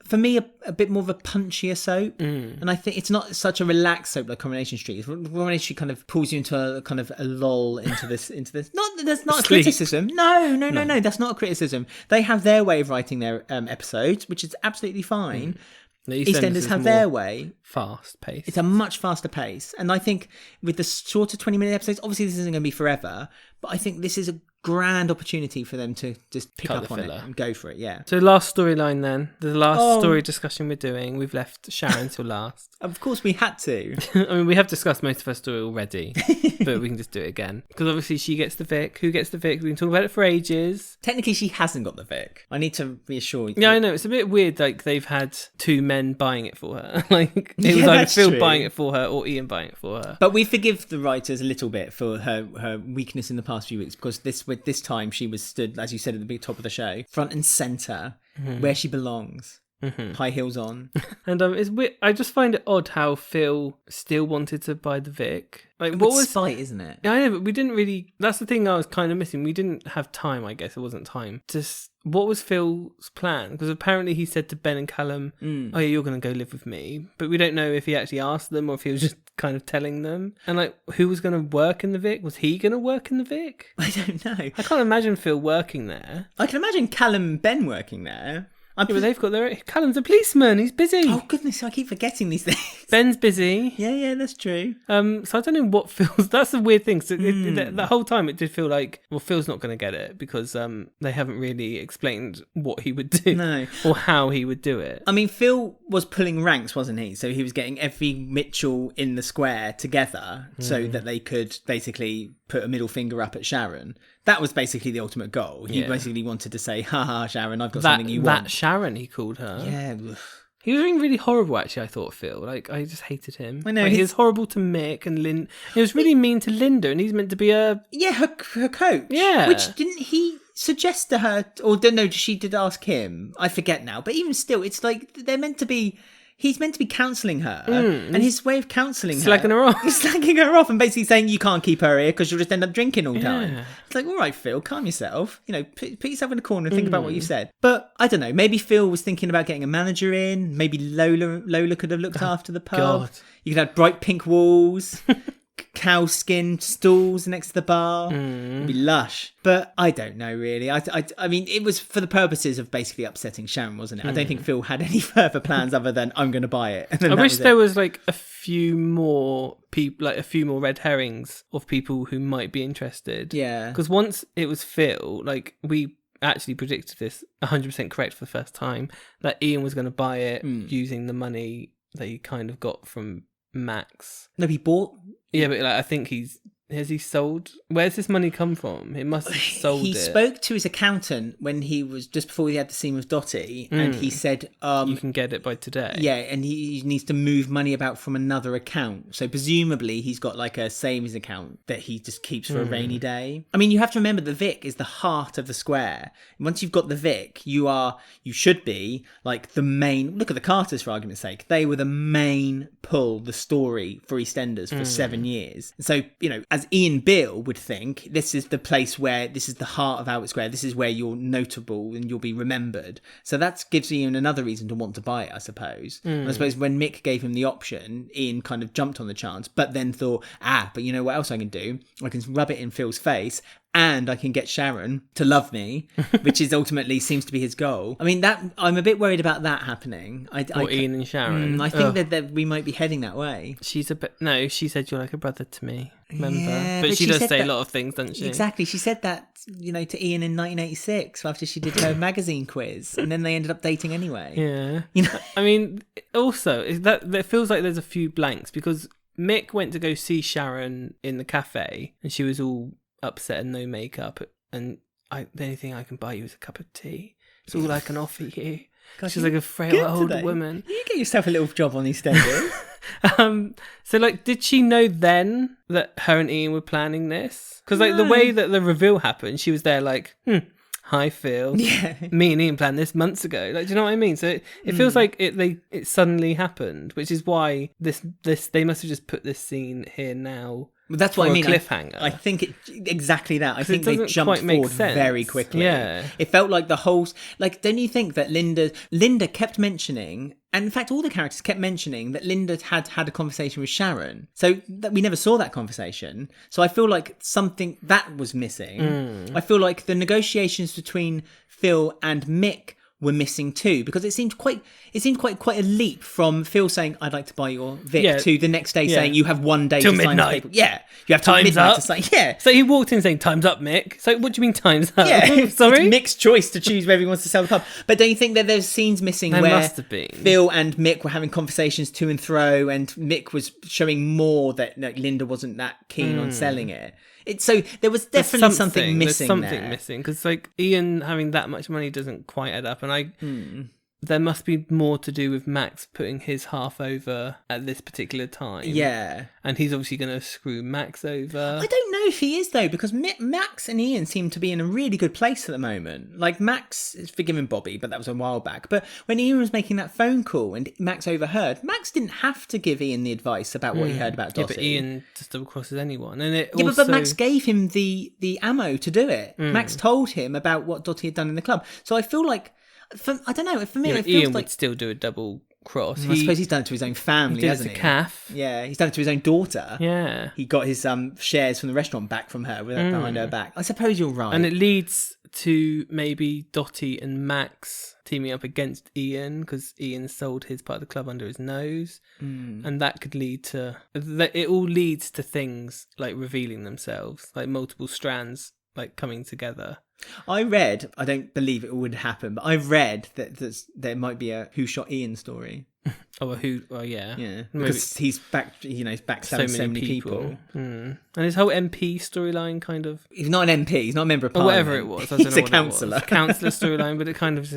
B: for me, a bit more of a punchier soap. And I think it's not such a relaxed soap like Coronation Street. Coronation Street kind of pulls you into a kind of a lull into this. That's not a criticism. No. That's not a criticism. They have their way of writing their episodes, which is absolutely fine.
A: The
B: EastEnders have their way.
A: Fast pace.
B: It's a much faster pace. And I think with the shorter 20-minute episodes, obviously this isn't going to be forever, but I think this is a grand opportunity for them to just pick up on it and go for it, yeah.
A: So last storyline then, the last story discussion we're doing, we've left Sharon till last.
B: Of course we had to.
A: I mean, we have discussed most of her story already, but we can just do it again. Because obviously she gets the Vic. Who gets the Vic? We've been talking about it for ages.
B: Technically she hasn't got the Vic. I need to reassure you.
A: Yeah, I know. It's a bit weird, like they've had 2 men buying it for her. Like it was either Phil buying it for her or Ian buying it for her.
B: But we forgive the writers a little bit for her weakness in the past few weeks, because this time she was stood, as you said at the big top of the show, front and centre, where she belongs. High heels on. And
A: it's weird. I just find it odd how Phil still wanted to buy the Vic. Like,
B: what was spite, isn't it?
A: Yeah, I know, but we didn't really. That's the thing I was kind of missing. We didn't have time. I guess it wasn't time. Just what was Phil's plan? Because apparently he said to Ben and Callum, "Oh yeah, you're going to go live with me." But we don't know if he actually asked them or if he was just kind of telling them. And like, who was going to work in the Vic? Was he going to work in the Vic?
B: I don't know.
A: I can't imagine Phil working there.
B: I can imagine Callum and Ben working there.
A: But they've got their... Callum's a policeman. He's busy.
B: Oh, goodness. I keep forgetting these things.
A: Ben's busy.
B: Yeah, that's true.
A: So I don't know what Phil's... That's the weird thing. So the whole time it did feel like, well, Phil's not going to get it because they haven't really explained what he would do.
B: No.
A: Or how he would do it.
B: I mean, Phil was pulling ranks, wasn't he? So he was getting every Mitchell in the square together so that they could basically put a middle finger up at Sharon. That was basically the ultimate goal. He basically wanted to say, haha, Sharon, I've got something you want.
A: That Sharon, he called her.
B: Yeah.
A: He was being really horrible, actually, I thought, Phil. Like, I just hated him.
B: I know.
A: Like, he was horrible to Mick and Lynn. He was really mean to Linda, and he's meant to be a...
B: Yeah, her coach.
A: Yeah.
B: Which, didn't he suggest to her... Or, no, she did ask him. I forget now. But even still, it's like, they're meant to be... He's meant to be counselling her, and his way of counselling her...
A: Slagging her off.
B: He's slagging her off and basically saying, you can't keep her here because you'll just end up drinking all the time. It's like, all right, Phil, calm yourself. You know, put yourself in a corner and think about what you said. But, I don't know, maybe Phil was thinking about getting a manager in. Maybe Lola could have looked after the pub.
A: God.
B: You could have bright pink walls. Cow skin stools next to the bar. It'd be lush. But I don't know, really. I mean, it was for the purposes of basically upsetting Sharon, wasn't it? I don't think Phil had any further plans other than, I'm going to buy it. And
A: I wish there was like a few more people, like a few more red herrings of people who might be interested.
B: Yeah.
A: Because once it was Phil, like we actually predicted this 100% correct for the first time, that Ian was going to buy it using the money that he kind of got from Max.
B: No, he bought...
A: Yeah, but like, I think he's Has he sold? Where's this money come from? He must have sold
B: He
A: it.
B: spoke to his accountant when he was just before he had the scene with Dotty, and he said,
A: you can get it by today.
B: Yeah, and he needs to move money about from another account. So presumably he's got like a savings account that he just keeps for a rainy day. I mean, you have to remember the Vic is the heart of the square. Once you've got the Vic, you should be like the main. Look at the Carters, for argument's sake. They were the main pull, the story for EastEnders for 7 years. So, you know, as Ian Beale would think, this is the place where this is the heart of Albert Square. This is where you're notable and you'll be remembered. So that gives Ian another reason to want to buy it, I suppose. And I suppose when Mick gave him the option, Ian kind of jumped on the chance, but then thought, but you know what else I can do? I can rub it in Phil's face, and I can get Sharon to love me, which is ultimately seems to be his goal. I mean, that I'm a bit worried about that happening.
A: Ian and Sharon.
B: I think that we might be heading that way.
A: She's a bit. No, she said you're like a brother to me. Remember,
B: Yeah,
A: but she does say
B: that,
A: a lot of things, doesn't she?
B: Exactly. She said that, you know, to Ian in 1986 after she did her magazine quiz, and then they ended up dating anyway.
A: Yeah.
B: You know.
A: I mean, also is that it feels like there's a few blanks because Mick went to go see Sharon in the cafe, and she was all upset and no makeup, and the only thing I can buy you is a cup of tea. It's all I can offer you. God, she's like a frail old woman.
B: You get yourself a little job on EastEnders.
A: So like, did she know then that her and Ian were planning this? Because like the way that the reveal happened, she was there like, hi Phil.
B: Yeah.
A: Me and Ian planned this months ago. Like, do you know what I mean? So it feels like it suddenly happened, which is why this they must have just put this scene here now.
B: Well, that's what I mean.
A: Cliffhanger.
B: I think exactly that. I think they
A: doesn't
B: jumped
A: quite make
B: forward
A: sense.
B: very quickly.
A: Yeah.
B: It felt like the whole, like, don't you think that Linda kept mentioning, and in fact all the characters kept mentioning that Linda had a conversation with Sharon. So that we never saw that conversation. So I feel like something that was missing. I feel like the negotiations between Phil and Mick were missing too, because it seemed quite a leap from Phil saying I'd like to buy your Vic to the next day saying you have 1 day
A: till
B: to
A: midnight.
B: sign the paper. Yeah, you have till
A: Time's
B: midnight
A: up.
B: to sign. Yeah.
A: So he walked in saying time's up, Mick. So what do you mean time's up?
B: Yeah,
A: Sorry?
B: It's Mick's choice to choose whether he wants to sell the pub. But don't you think that there's scenes missing
A: There
B: where
A: must have been.
B: Phil and Mick were having conversations to and fro, and Mick was showing more that Linda wasn't that keen on selling it. So there was definitely something missing.
A: There's something missing because like Ian having that much money doesn't quite add up, and there must be more to do with Max putting his half over at this particular time.
B: Yeah.
A: And he's obviously going to screw Max over.
B: I don't know if he is, though, because Max and Ian seem to be in a really good place at the moment. Like, Max is forgiving Bobby, but that was a while back. But when Ian was making that phone call and Max overheard, Max didn't have to give Ian the advice about what he heard about Dotty.
A: Yeah, but Ian just double crosses anyone. And it
B: but Max gave him the ammo to do it. Max told him about what Dotty had done in the club. So I feel like, I don't know, for me, it feels
A: Ian
B: like
A: would still do a double cross.
B: I suppose he's done it to his own family, hasn't he?
A: Calf.
B: Yeah, he's done it to his own daughter.
A: Yeah.
B: He got his shares from the restaurant back from her behind her back. I suppose you're right.
A: And it leads to maybe Dotty and Max teaming up against Ian because Ian sold his part of the club under his nose. And that could lead to... It all leads to things like revealing themselves, like multiple strands like coming together.
B: I read, I don't believe it would happen, but I've read that there might be a Who Shot Ian story.
A: Yeah.
B: Yeah, because he's backstabbing so many people.
A: And his whole MP storyline kind of...
B: He's not an MP, he's not a member of
A: Or
B: Parliament.
A: whatever it was. I don't know
B: He's a
A: what
B: councillor.
A: It was. Councillor storyline, but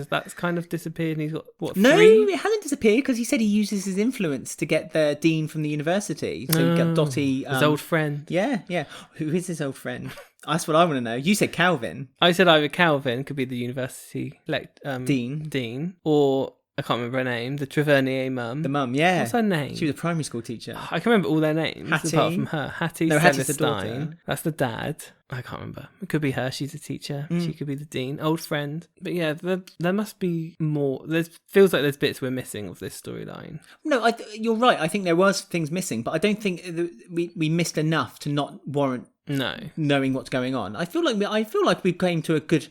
A: that's kind of disappeared and he's got, what,
B: No,
A: 3?
B: it hasn't disappeared because he said he uses his influence to get the dean from the university. So he got Dotty...
A: his old friend.
B: Yeah. Who is his old friend? That's what I want to know. You said Calvin.
A: I said either Calvin could be the university
B: Dean,
A: or I can't remember her name. The Trevernier mum.
B: the mum. Yeah,
A: what's her name?
B: She was a primary school teacher.
A: I can remember all their names
B: Hattie.
A: apart from her. Hattie
B: Hattie's the
A: Celestine.
B: daughter.
A: That's the dad. I can't remember. It could be her. She's a teacher. She could be the dean. Old friend. But yeah, there must be more. Feels like there's bits we're missing of this storyline.
B: No, you're right. I think there was things missing, but I don't think we missed enough to not warrant knowing what's going on. I feel like we came to a good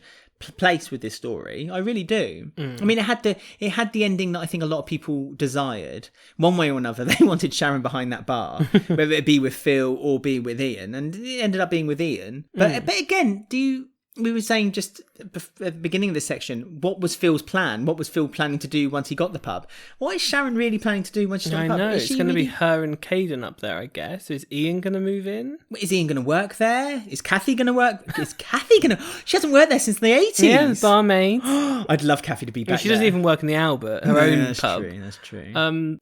B: place with this story. I really do. I mean, it had the ending that I think a lot of people desired. One way or another, they wanted Sharon behind that bar, whether it be with Phil or be with Ian, and it ended up being with Ian. But again, We were saying just at the beginning of this section, what was Phil's plan? What was Phil planning to do once he got the pub? What is Sharon really planning to do once she's got the pub?
A: I know,
B: Is
A: it's
B: she
A: going to be
B: really-
A: her and Caden up there, I guess. So is Ian going to move in?
B: Is Ian going to work there? Is Kathy going to work? Is Kathy going to... She hasn't worked there since the 80s.
A: Yeah, the barmaid.
B: I'd love Kathy to be back
A: She doesn't
B: there.
A: even work in the Albert, her own pub.
B: That's true.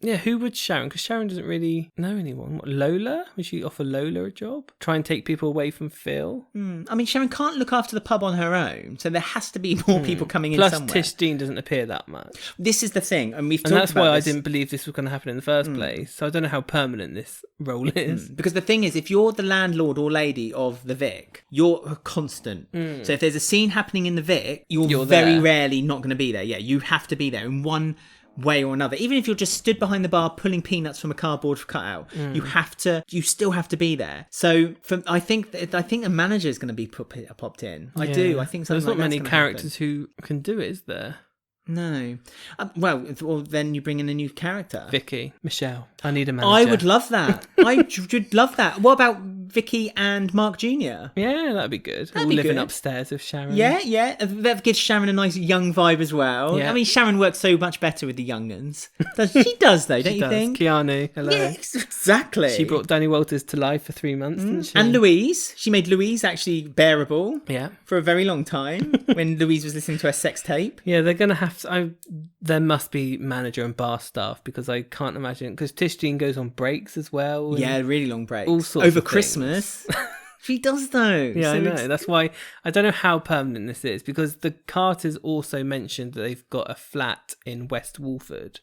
A: Yeah, who would Sharon? Because Sharon doesn't really know anyone. What, Lola? Would she offer Lola a job? Try and take people away from Phil?
B: I mean, Sharon can't look after the pub on her own, so there has to be more people coming in
A: Plus,
B: somewhere.
A: Tish Dean doesn't appear that much.
B: This is the thing, and we've talked
A: And that's
B: about
A: why
B: this.
A: I didn't believe this was going to happen in the first place. So I don't know how permanent this role is.
B: Because the thing is, if you're the landlord or lady of the Vic, you're a constant. So if there's a scene happening in the Vic, you're very
A: there.
B: rarely not going to be there. Yeah, you have to be there in one way or another. Even if you're just stood behind the bar pulling peanuts from a cardboard cutout, you still have to be there. So I think a manager is going to be popped in. I do. I think
A: There's
B: something
A: not
B: like
A: many
B: that's gonna
A: characters who can do it, is there?
B: No. Well, then you bring in a new character.
A: Vicky, Michelle. I need a manager.
B: I would love that. I would love that. What about Vicky and Mark Jr.?
A: Yeah, that'd be good.
B: That'd
A: All
B: be
A: living
B: good.
A: upstairs with Sharon.
B: Yeah. That gives Sharon a nice young vibe as well.
A: Yeah.
B: I mean, Sharon works so much better with the young'uns. She does, though, don't
A: She
B: you
A: does.
B: think?
A: Keanu, hello.
B: Yes, exactly.
A: She brought Danny Walters to life for 3 months, didn't she?
B: And Louise. She made Louise actually bearable
A: Yeah.
B: for a very long time when Louise was listening to her sex tape.
A: Yeah, they're going to have to... there must be manager and bar staff because I can't imagine... Because Tish Dean goes on breaks as well. and
B: Yeah, really long breaks.
A: all sorts
B: Over
A: of
B: Christmas. She does, though.
A: Yeah,
B: So
A: I know.
B: it's-
A: That's why I don't know how permanent this is because the Carters also mentioned that they've got a flat in West Walford.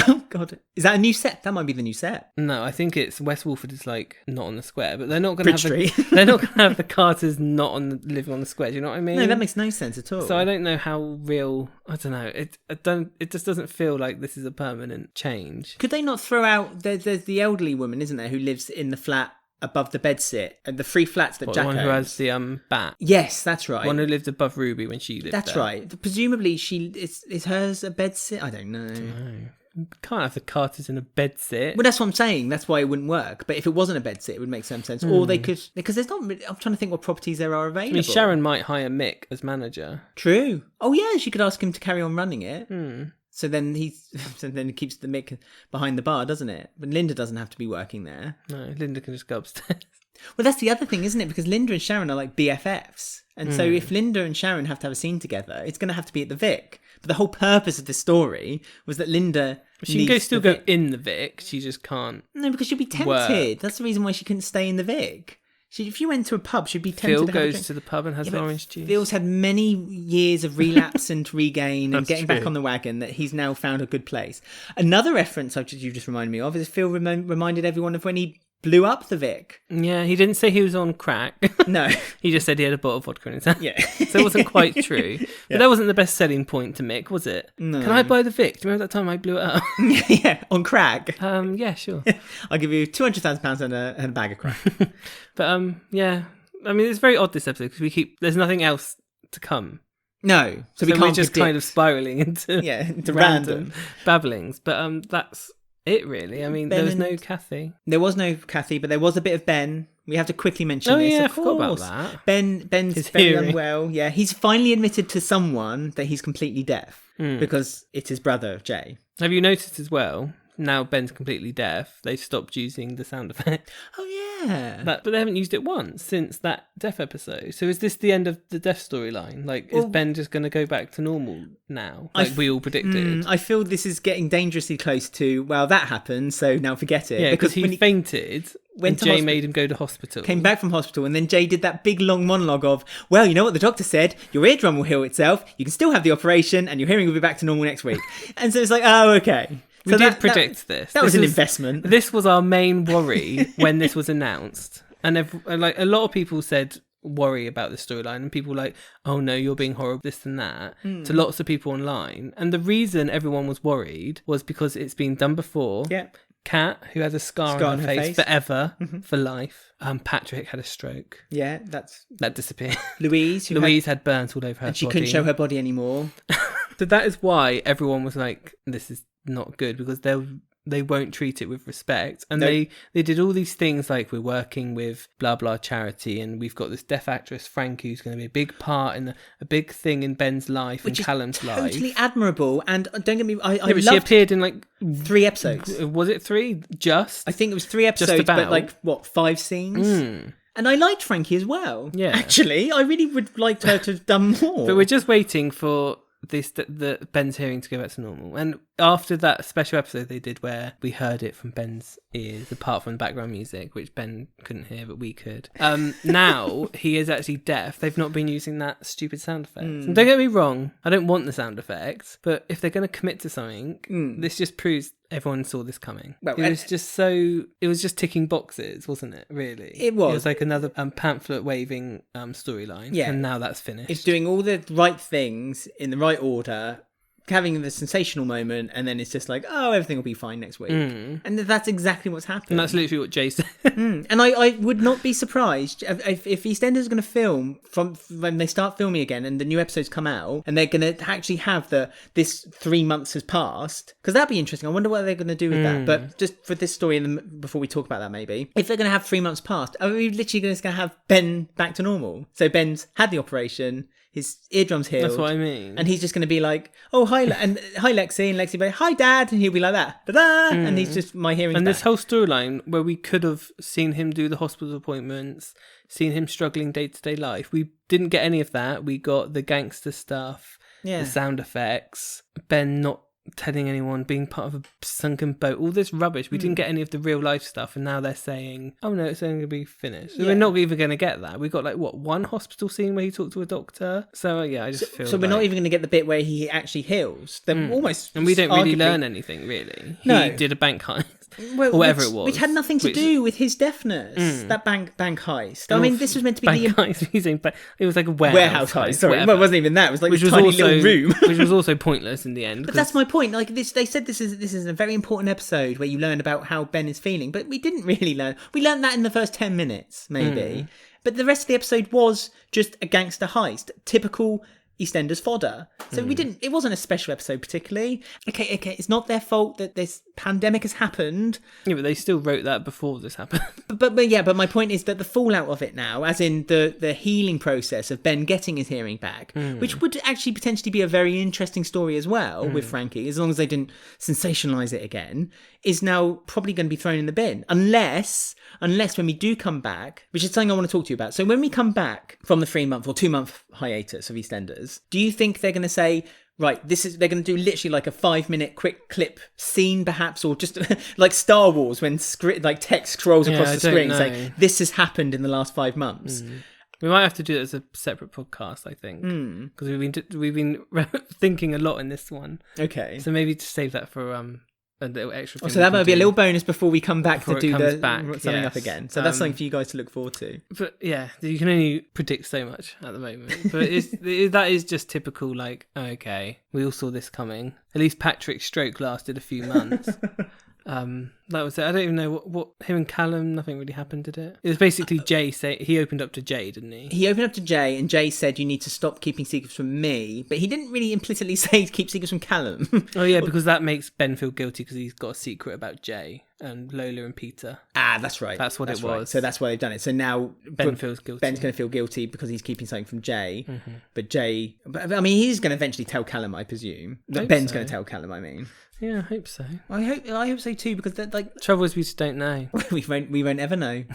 B: Oh, God. Is that a new set? That might be the new set.
A: No, I think it's West Walford is like not on the square, but they're not going to
B: Bridge
A: have
B: Street.
A: they're not going to have the Carters not living on the square. Do you know what I mean?
B: No, that makes no sense at all.
A: So I don't know how real. I don't know. It just doesn't feel like this is a permanent change.
B: Could they not throw out... There's the elderly woman, isn't there, who lives in the flat above the bedsit, and the 3 flats that
A: What,
B: Jack
A: the one who
B: owns.
A: has the bat.
B: Yes, that's right.
A: One who lived above Ruby when she lived
B: That's
A: there.
B: right. Presumably, is hers a bedsit? I don't know.
A: No. Can't have the Carters in a bed sit.
B: Well, that's what I'm saying. That's why it wouldn't work. But if it wasn't a bedsit, it would make some sense. Or they could... Because there's not... I'm trying to think what proproperties there are available.
A: I mean, Sharon might hire Mick as manager.
B: True. Oh, yeah, she could ask him to carry on running it.
A: Hmm.
B: So then he keeps the Mick behind the bar, doesn't it? But Linda doesn't have to be working there.
A: No, Linda can just go upstairs.
B: Well, that's the other thing, isn't it? Because Linda and Sharon are like BFFs. And so if Linda and Sharon have to have a scene together, it's going to have to be at the Vic. But the whole purpose of the story was that Linda
A: She can still go in the Vic. She just can't.
B: No, because she'd be tempted.
A: Work.
B: That's the reason why she couldn't stay in the Vic. If you went to a pub, she'd be tempted
A: Phil
B: to have a
A: goes
B: drink.
A: to the pub and has
B: Yeah, but
A: orange juice.
B: Phil's had many years of relapse and regain and
A: That's
B: getting
A: true.
B: back on the wagon that he's now found a good place. Another reference you just reminded me of is Phil reminded everyone of when he blew up the Vic.
A: Yeah, he didn't say he was on crack.
B: No.
A: He just said he had a bottle of vodka in his hand.
B: Yeah.
A: So it wasn't quite true. But that wasn't the best selling point to Mick, was it?
B: No.
A: Can I buy the Vic? Do you remember that time I blew it up?
B: Yeah, on crack.
A: Yeah, sure.
B: I'll give you £200,000 and a bag of crack.
A: But yeah, I mean, it's very odd this episode because there's nothing else to come.
B: No. So we
A: we're
B: can't
A: just
B: predict.
A: kind of spiraling into
B: into random.
A: babblings. But that's it really. I mean,
B: Ben
A: there was no
B: and-
A: Kathy.
B: There was no Kathy, but there was a bit of Ben. We have to quickly mention
A: Oh,
B: this.
A: yeah,
B: of
A: I forgot about
B: course.
A: that.
B: Ben's
A: His
B: very
A: hearing.
B: unwell. Yeah, he's finally admitted to someone that he's completely deaf because it's his brother, Jay.
A: Have you noticed as well? Now Ben's completely deaf. They've stopped using the sound effect.
B: Oh, yeah.
A: But they haven't used it once since that deaf episode. So is this the end of the deaf storyline? Like, is Ben just going to go back to normal now? Like we all predicted.
B: I feel this is getting dangerously close to, well, that happened, so now forget it.
A: Yeah, because
B: when
A: he fainted
B: went
A: and
B: to
A: Jay
B: hospital-
A: made him go to hospital.
B: came back from hospital, and then Jay did that big long monologue of, well, you know what the doctor said, your eardrum will heal itself, you can still have the operation, and your hearing will be back to normal next week. And so it's like, oh, okay.
A: We
B: So
A: did predict this.
B: That was
A: This
B: an investment.
A: This was our main worry when this was announced. And like a lot of people said worry about the storyline, and people were like, oh no, you're being horrible, this and that, to lots of people online. And the reason everyone was worried was because it's been done before.
B: Yeah.
A: Kat, who has a scar on her face forever, for life. Patrick had a stroke.
B: Yeah,
A: That disappeared.
B: Louise.
A: Louise had burns all over her
B: and she
A: body.
B: couldn't show her body anymore.
A: So that is why everyone was like, this is not good, because they won't treat it with respect. And
B: Nope.
A: they did all these things like we're working with blah blah charity, and we've got this deaf actress Frankie who's going to be a big part in a big thing in Ben's life and Callum's life.
B: Totally admirable. And don't get me, I
A: Yeah, but she
B: loved
A: appeared in like
B: 3 episodes.
A: Was it 3? Just
B: I think it was 3 episodes,
A: about.
B: but like what, 5 scenes? And I liked Frankie as well.
A: Yeah.
B: Actually, I really would like her to have done more.
A: But we're just waiting for the Ben's hearing to go back to normal. And after that special episode they did where we heard it from Ben's ears, apart from the background music, which Ben couldn't hear but we could. Now he is actually deaf. They've not been using that stupid sound effect. And don't get me wrong, I don't want the sound effects, but if they're going to commit to something, this just proves everyone saw this coming. Well, it was just ticking boxes, wasn't it? Really,
B: it was
A: like another pamphlet waving storyline.
B: Yeah,
A: and now that's finished.
B: It's doing all the right things in the right order, having the sensational moment, and then it's just like, oh, everything will be fine next week. And that's exactly what's happened.
A: And that's literally what Jay said.
B: And I would not be surprised if EastEnders are going to film from when they start filming again and the new episodes come out, and they're going to actually have this 3 months has passed, because that'd be interesting. I wonder what they're going to do with that. But just for this story, before we talk about that, maybe if they're going to have 3 months passed, are we literally just going to have Ben back to normal? So Ben's had the operation, his eardrum's healed.
A: That's what I mean.
B: And he's just going to be like, oh, hi, and hi, Lexi. And Lexi will be like, hi, Dad. And he'll be like that. Da-da! And he's just, my hearing's
A: And
B: back.
A: this whole storyline where we could have seen him do the hospital appointments, seen him struggling day-to-day life. We didn't get any of that. We got the gangster stuff, the sound effects, Ben not telling anyone, being part of a sunken boat, all this rubbish. We didn't get any of the real life stuff, and now they're saying, oh no, it's only going to be finished. We're not even going to get that. We got like one hospital scene where he talked to a doctor. So I just feel
B: so we're not even going to get the bit where he actually heals. They're almost,
A: and we don't really learn anything really.
B: No.
A: He did a bank heist.
B: Well,
A: or whatever it was,
B: which had nothing to do with his deafness. That bank heist. I mean, this was meant to be
A: bank heist. It was like a warehouse heist. Sorry,
B: well, it wasn't even that. It was like a tiny little room,
A: which was also pointless in the end.
B: But that's my point. Like this, they said this is a very important episode where you learn about how Ben is feeling, but we didn't really learn. We learned that in the first 10 minutes, maybe. But the rest of the episode was just a gangster heist, typical EastEnders fodder. So it wasn't a special episode particularly. Okay, it's not their fault that this pandemic has happened.
A: Yeah, but they still wrote that before this happened.
B: But my point is that the fallout of it now, as in the healing process of Ben getting his hearing back, which would actually potentially be a very interesting story as well with Frankie, as long as they didn't sensationalise it again, is now probably going to be thrown in the bin. Unless when we do come back, which is something I want to talk to you about. So when we come back from the 3-month or 2-month hiatus of EastEnders, do you think they're going to say, right, they're going to do literally like a 5-minute quick clip scene perhaps, or just like Star Wars when like text scrolls across the screen saying this has happened in the last 5 months?
A: We might have to do it as a separate podcast, I think, because we've been thinking a lot in this one. Okay, so maybe to save that for a little extra thing.
B: So that might be a little bonus before we come back to do
A: something
B: up again. So that's something for you guys to look forward to.
A: But yeah, you can only predict so much at the moment. But that is just typical, like, okay, we all saw this coming. At least Patrick's stroke lasted a few months. That was it. I don't even know what him and Callum, nothing really happened, did it? It was basically Jay he opened up to Jay, didn't he?
B: He opened up to Jay, and Jay said, you need to stop keeping secrets from me, but he didn't really implicitly say to keep secrets from Callum.
A: Oh yeah, because that makes Ben feel guilty because he's got a secret about Jay and Lola and Peter.
B: Ah, that's right.
A: That's what it was.
B: Right. So that's why they've done it. So now
A: Ben feels guilty.
B: Ben's going to feel guilty because he's keeping something from Jay. But Jay, I mean, he's going to eventually tell Callum, I presume. Ben's going to tell Callum, I mean.
A: Yeah, I hope so.
B: I hope so too, because like
A: trouble is we just don't know.
B: we won't ever know.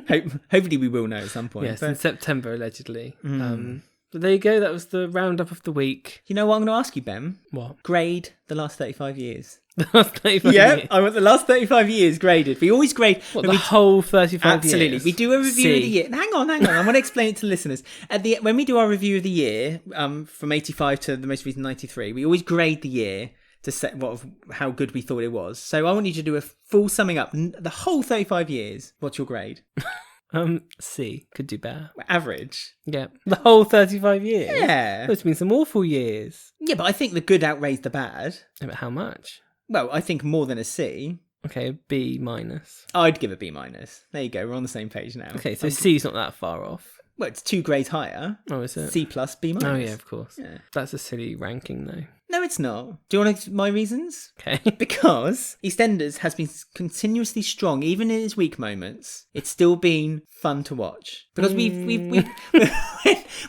B: Hopefully we will know at some point.
A: Yes, in September allegedly. But there you go. That was the roundup of the week.
B: You know what I'm going to ask you, Ben?
A: What?
B: Grade the last 35 years.
A: The last 35 years?
B: Yeah, I want the last 35 years graded. We always grade...
A: whole 35 years?
B: Absolutely. We do a review of the year. Hang on. I want to explain it to listeners. When we do our review of the year, from 85 to the most recent 93, we always grade the year to set how good we thought it was. So I want you to do a full summing up. The whole 35 years. What's your grade?
A: C. Could do better.
B: Average.
A: Yeah. The whole 35 years?
B: Yeah.
A: It's been some awful years.
B: Yeah, but I think the good outweighs the bad.
A: Yeah, but how much?
B: Well, I think more than a C.
A: Okay, a B minus.
B: I'd give a B minus. There you go. We're on the same page now.
A: Okay, so C's not that far off.
B: Well, it's 2 grades higher.
A: Oh, is it?
B: C plus, B minus.
A: Oh, yeah, of course.
B: Yeah.
A: That's a silly ranking, though.
B: No, it's not. Do you want my reasons?
A: Okay.
B: Because EastEnders has been continuously strong, even in its weak moments. It's still been fun to watch. Because we've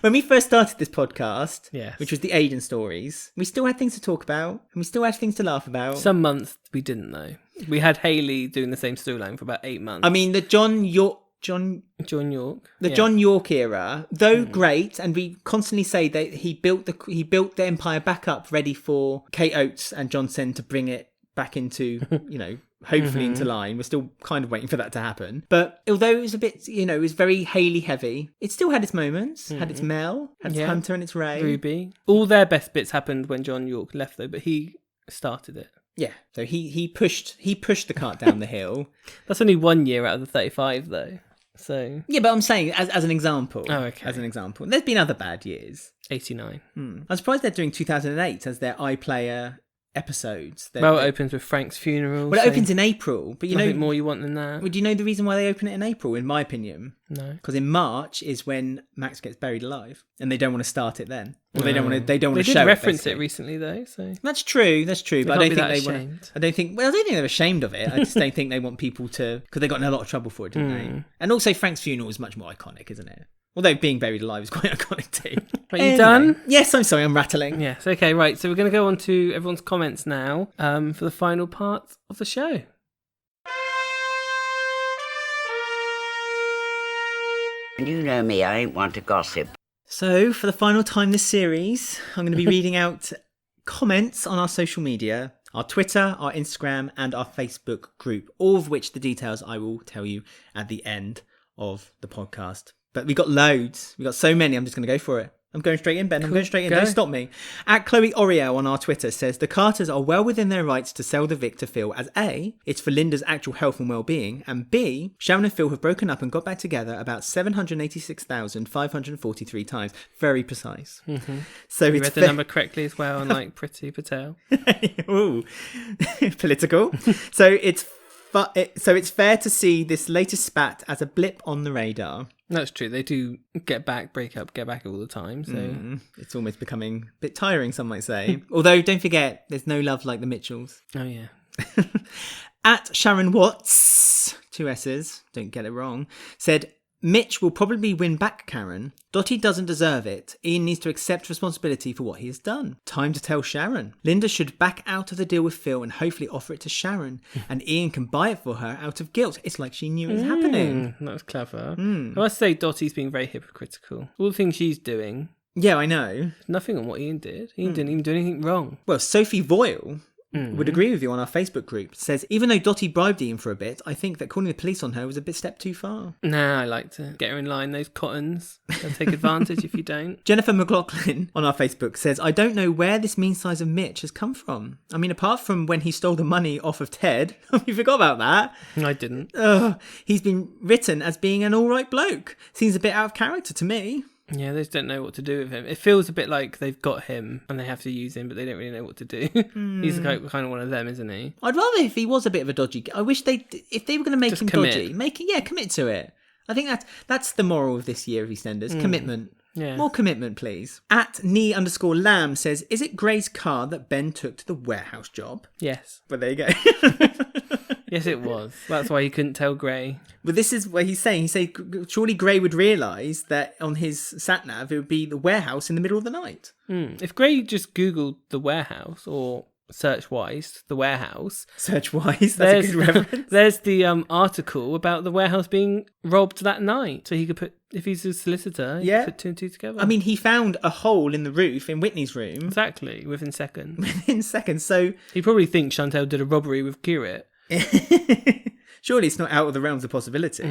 B: when we first started this podcast,
A: Yes.
B: which was the Aiden stories, we still had things to talk about, and we still had things to laugh about.
A: Some months we didn't, though. We had Hayley doing the same storyline for about 8 months.
B: I mean, the John York.
A: John York.
B: John York era, though great, and we constantly say that he built the empire back up, ready for Kate Oates and John Sen to bring it back into, hopefully into line. We're still kind of waiting for that to happen. But although it was a bit, it was very Hayley heavy, it still had its moments, had its Mel, had its Hunter and its Ray.
A: Ruby. All their best bits happened when John York left, though, but he started it.
B: Yeah, so he pushed the cart down the hill.
A: That's only 1 year out of the 35, though. So
B: yeah, but I'm saying as an example.
A: Oh, okay.
B: As an example, there's been other bad years.
A: 89.
B: I'm surprised they're doing 2008 as their iPlayer episodes.
A: It opens with Frank's funeral.
B: Well, it opens in April, but
A: nothing more you want than that.
B: Would you know the reason why they open it in April? In my opinion,
A: No,
B: because in March is when Max gets buried alive, and they don't want to start it then. Or they don't want to.
A: They
B: show
A: did reference
B: it
A: it recently, though. So
B: that's true. But I don't think they
A: ashamed.
B: want. I don't think. Well, I don't think they're ashamed of it. I just don't think they want people to, because they got in a lot of trouble for it, didn't they? And also, Frank's funeral is much more iconic, isn't it? Although being buried alive is quite iconic too.
A: Are you done?
B: Yes, I'm sorry, I'm rattling.
A: Yes. Okay. Right. So we're going to go on to everyone's comments now for the final part of the show.
C: You know me, I ain't one to gossip.
B: So, for the final time this series, I'm going to be reading out comments on our social media, our Twitter, our Instagram, and our Facebook group, all of which the details I will tell you at the end of the podcast. But we got loads. We got so many, I'm just going to go for it. I'm going straight in, Ben. I'm going straight in. Don't stop me. At Chloe Oriel on our Twitter says, the Carters are well within their rights to sell the Vic to Phil as A, it's for Linda's actual health and well-being, and B, Sharon and Phil have broken up and got back together about 786,543 times. Very precise. Mm-hmm. So
A: you read the number correctly as well, unlike Priti Patel.
B: Ooh, political. So it's fair to see this latest spat as a blip on the radar.
A: That's true. They do get back, break up, get back all the time. So
B: it's almost becoming a bit tiring, some might say. Although, don't forget, there's no love like the Mitchells.
A: Oh, yeah.
B: At Sharon Watts, 2 S's, don't get it wrong, said, Mitch will probably win back Karen. Dotty doesn't deserve it. Ian needs to accept responsibility for what he has done. Time to tell Sharon. Linda should back out of the deal with Phil and hopefully offer it to Sharon. And Ian can buy it for her out of guilt. It's like she knew it was happening.
A: That was clever. I must say Dottie's being very hypocritical. All the things she's doing.
B: Yeah, I know.
A: Nothing on what Ian did. Ian didn't even do anything wrong.
B: Well, Sophie Voyle would agree with you on our Facebook group. Says, even though Dotty bribed Ian for a bit, I think that calling the police on her was a bit step too far.
A: Nah, I like to get her in line. Those cottons, they'll take advantage if you don't.
B: Jennifer McLaughlin on our Facebook says, I don't know where this mean size of Mitch has come from. I mean, apart from when he stole the money off of Ted, you forgot about that.
A: I didn't.
B: He's been written as being an all right bloke. Seems a bit out of character to me.
A: Yeah, they just don't know what to do with him. It feels a bit like they've got him and they have to use him, but they don't really know what to do. He's kind of one of them, isn't he?
B: I'd rather if he was a bit of a dodgy. I wish if they were going to make
A: just
B: him
A: commit.
B: dodgy, commit to it. I think that's the moral of this year of EastEnders. Commitment.
A: Yeah.
B: More commitment, please. At _Lamb says, is it Gray's car that Ben took to the warehouse job?
A: Yes.
B: But there you go.
A: Yes, it was. That's why he couldn't tell Gray.
B: But this is what he's saying. He said, surely Gray would realise that on his sat-nav, it would be the warehouse in the middle of the night.
A: If Gray just Googled the warehouse or search-wise, the warehouse.
B: Search-wise, that's a good reference.
A: There's the article about the warehouse being robbed that night. So he could put, if he's a solicitor, he could put 2 and 2 together.
B: I mean, he found a hole in the roof in Whitney's room.
A: Exactly, within seconds.
B: Within seconds, so...
A: He probably thinks Chantelle did a robbery with Kirit.
B: Surely it's not out of the realms of possibility.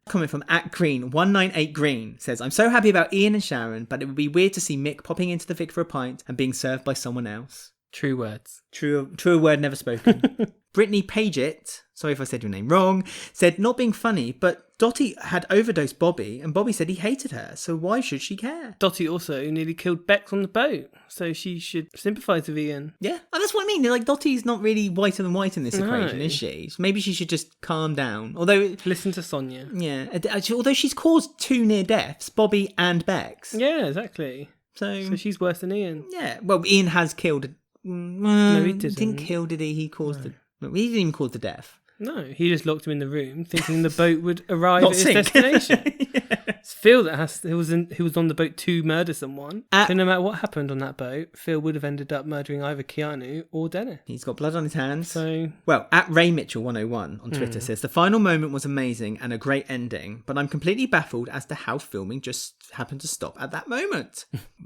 B: Comment from @Green198Green says, I'm so happy about Ian and Sharon, but it would be weird to see Mick popping into the Vic for a pint and being served by someone else.
A: True words.
B: True word never spoken. Brittany Paget, sorry if I said your name wrong, said, not being funny, but Dotty had overdosed Bobby, and Bobby said he hated her, so why should she care?
A: Dotty also nearly killed Bex on the boat, so she should sympathise with Ian.
B: Yeah, that's what I mean. Like, Dotty's not really whiter than white in this equation, is she? So maybe she should just calm down. Although,
A: listen to Sonia.
B: Yeah, although she's caused 2 near deaths, Bobby and Bex.
A: Yeah, exactly. So she's worse than Ian.
B: Yeah, well, Ian has killed.
A: No, he didn't.
B: Didn't kill, did he? He caused he didn't even cause the death.
A: No, he just locked him in the room, thinking the boat would arrive at its
B: sink.
A: destination.
B: Yeah.
A: It's Phil who was on the boat to murder someone. So no matter what happened on that boat, Phil would have ended up murdering either Keanu or Dennis.
B: He's got blood on his hands.
A: So,
B: well, at Ray Mitchell 101 on Twitter says the final moment was amazing and a great ending, but I'm completely baffled as to how filming just happened to stop at that moment.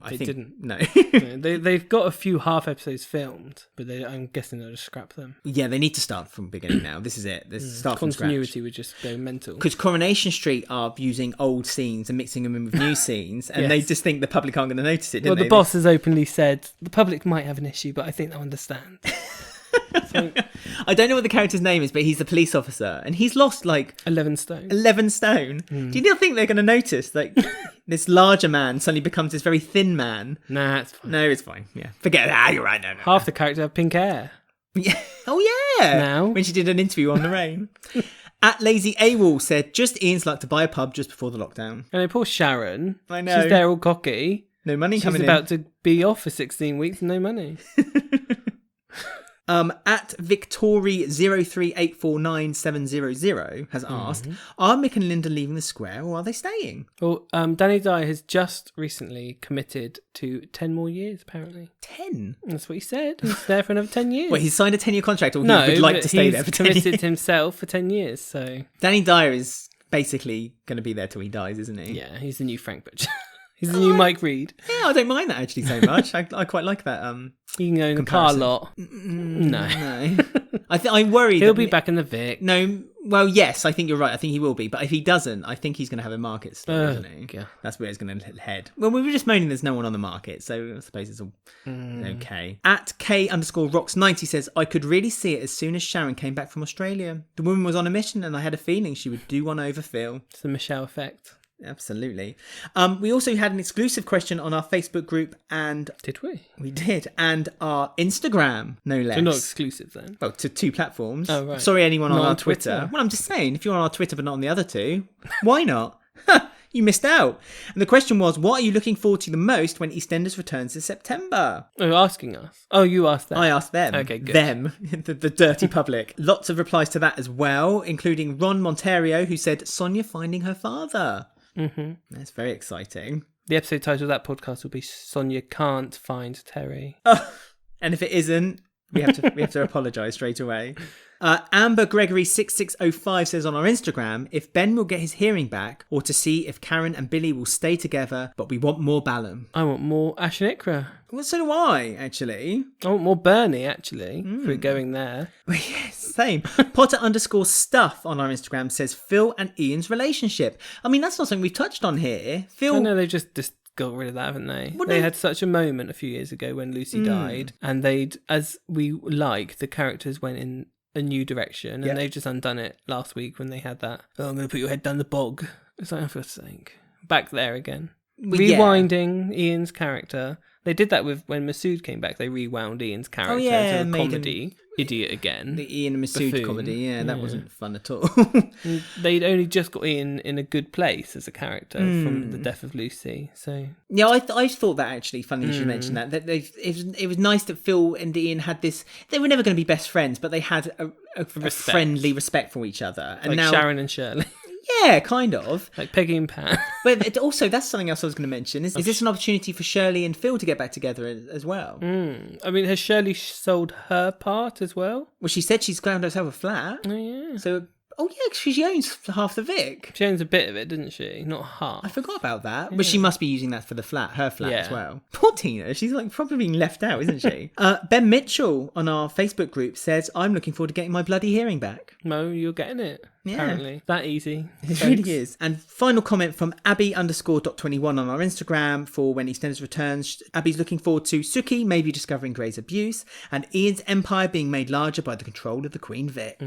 A: They didn't.
B: No.
A: No, they've got a few half episodes filmed, but I'm guessing they'll just scrap them.
B: Yeah, they need to start from the beginning now. This is it. This start from scratch.
A: Continuity would just go mental.
B: Because Coronation Street are using old scenes and mixing them in with new scenes, and they just think the public aren't going to notice it,
A: the boss has openly said the public might have an issue, but I think they'll understand. So,
B: I don't know what the character's name is, but he's the police officer, and he's lost like
A: 11 stone.
B: 11 stone. Do you not think they're going to notice? Like, this larger man suddenly becomes this very thin man.
A: Nah, it's fine.
B: No, it's fine. Yeah, forget that. You're right. No.
A: Half the characters have pink hair.
B: Yeah. Oh yeah.
A: Now
B: when she did an interview on the rain. At Lazy AWOL said, just Ian's luck to buy a pub just before the lockdown.
A: And poor Sharon.
B: I know.
A: She's there all cocky.
B: No money coming in.
A: She's about to be off for 16 weeks and no money.
B: At Victory03849700 has asked, are Mick and Linda leaving the square or are they staying?
A: Well, Danny Dyer has just recently committed to 10 more years, apparently.
B: 10?
A: That's what he said. He's there for another 10 years.
B: Wait, he's signed a 10-year contract or he would like to stay there for 10 years?
A: He's committed himself for 10 years, so...
B: Danny Dyer is basically going to be there till he dies, isn't he?
A: Yeah, he's the new Frank Butcher. He's the new Mike Reed.
B: Yeah, I don't mind that actually so much. I quite like that.
A: You can own a car lot. No.
B: I worry
A: he'll be back in the Vic.
B: No, well, yes, I think you're right. I think he will be. But if he doesn't, I think he's going to have a market still, isn't he?
A: Yeah.
B: That's where it's going to head. Well, we were just moaning there's no one on the market, so I suppose it's all okay. At K_rocks90 says, I could really see it as soon as Sharon came back from Australia. The woman was on a mission and I had a feeling she would do one over Phil.
A: It's the Michelle effect.
B: Absolutely. We also had an exclusive question on our Facebook group, and
A: did we?
B: We did, and our Instagram, no less.
A: So not exclusive then.
B: Well, to 2 platforms.
A: Oh right.
B: Sorry, anyone
A: not
B: on our Twitter. Well, I'm just saying, if you're on our Twitter but not on the other 2, why not? You missed out. And the question was, what are you looking forward to the most when EastEnders returns in September?
A: Oh, you're asking us. Oh, you asked them.
B: I asked them.
A: Okay, good.
B: Them, the dirty public. Lots of replies to that as well, including Ron Monterio, who said Sonia finding her father. Mm-hmm. That's very exciting.
A: The episode title of that podcast will be Sonia Can't Find Terry.
B: Oh, and if it isn't, we have to apologise straight away. Amber Gregory 6605 says on our Instagram, if Ben will get his hearing back, or to see if Karen and Billy will stay together, but we want more Ballum.
A: I want more Ash and Iqra.
B: Well, so do I, actually.
A: I want more Bernie, actually, if we're going there.
B: Well, yes, same. Potter_stuff on our Instagram says Phil and Ian's relationship. I mean, that's not something we've touched on here. Phil...
A: I know, they've just got rid of that, haven't they?
B: Well,
A: they had such a moment a few years ago when Lucy died, and they'd, as we like, the characters went in a new direction, and they've just undone it last week when they had that, I'm going to put your head down the bog. It's like, for sake. Back there again. Rewinding Ian's character. They did that with when Masood came back. They rewound Ian's character to a comedy idiot again.
B: The Ian and Masood comedy, that wasn't fun at all.
A: They'd only just got Ian in a good place as a character from the death of Lucy. So
B: yeah, I thought that actually funny you should mention that. It was nice that Phil and Ian had this. They were never going to be best friends, but they had a friendly respect for each other. And
A: like
B: now
A: Sharon and Shirley.
B: Yeah, kind of.
A: Like Peggy and Pat.
B: But also, that's something else I was going to mention. Is this an opportunity for Shirley and Phil to get back together as well?
A: I mean, has Shirley sold her part as well?
B: Well, she said she's found herself a flat.
A: Oh, yeah.
B: So, she owns half the Vic.
A: She owns a bit of it, doesn't she? Not half.
B: I forgot about that. But she must be using that for her flat as well. Poor Tina. She's like probably being left out, isn't she? Ben Mitchell on our Facebook group says, I'm looking forward to getting my bloody hearing back.
A: No, you're getting it. apparently. That easy.
B: It really is. And final comment from Abby_.21 on our Instagram for when EastEnders returns. Abby's looking forward to Suki maybe discovering Grey's abuse and Ian's empire being made larger by the control of the Queen Vic.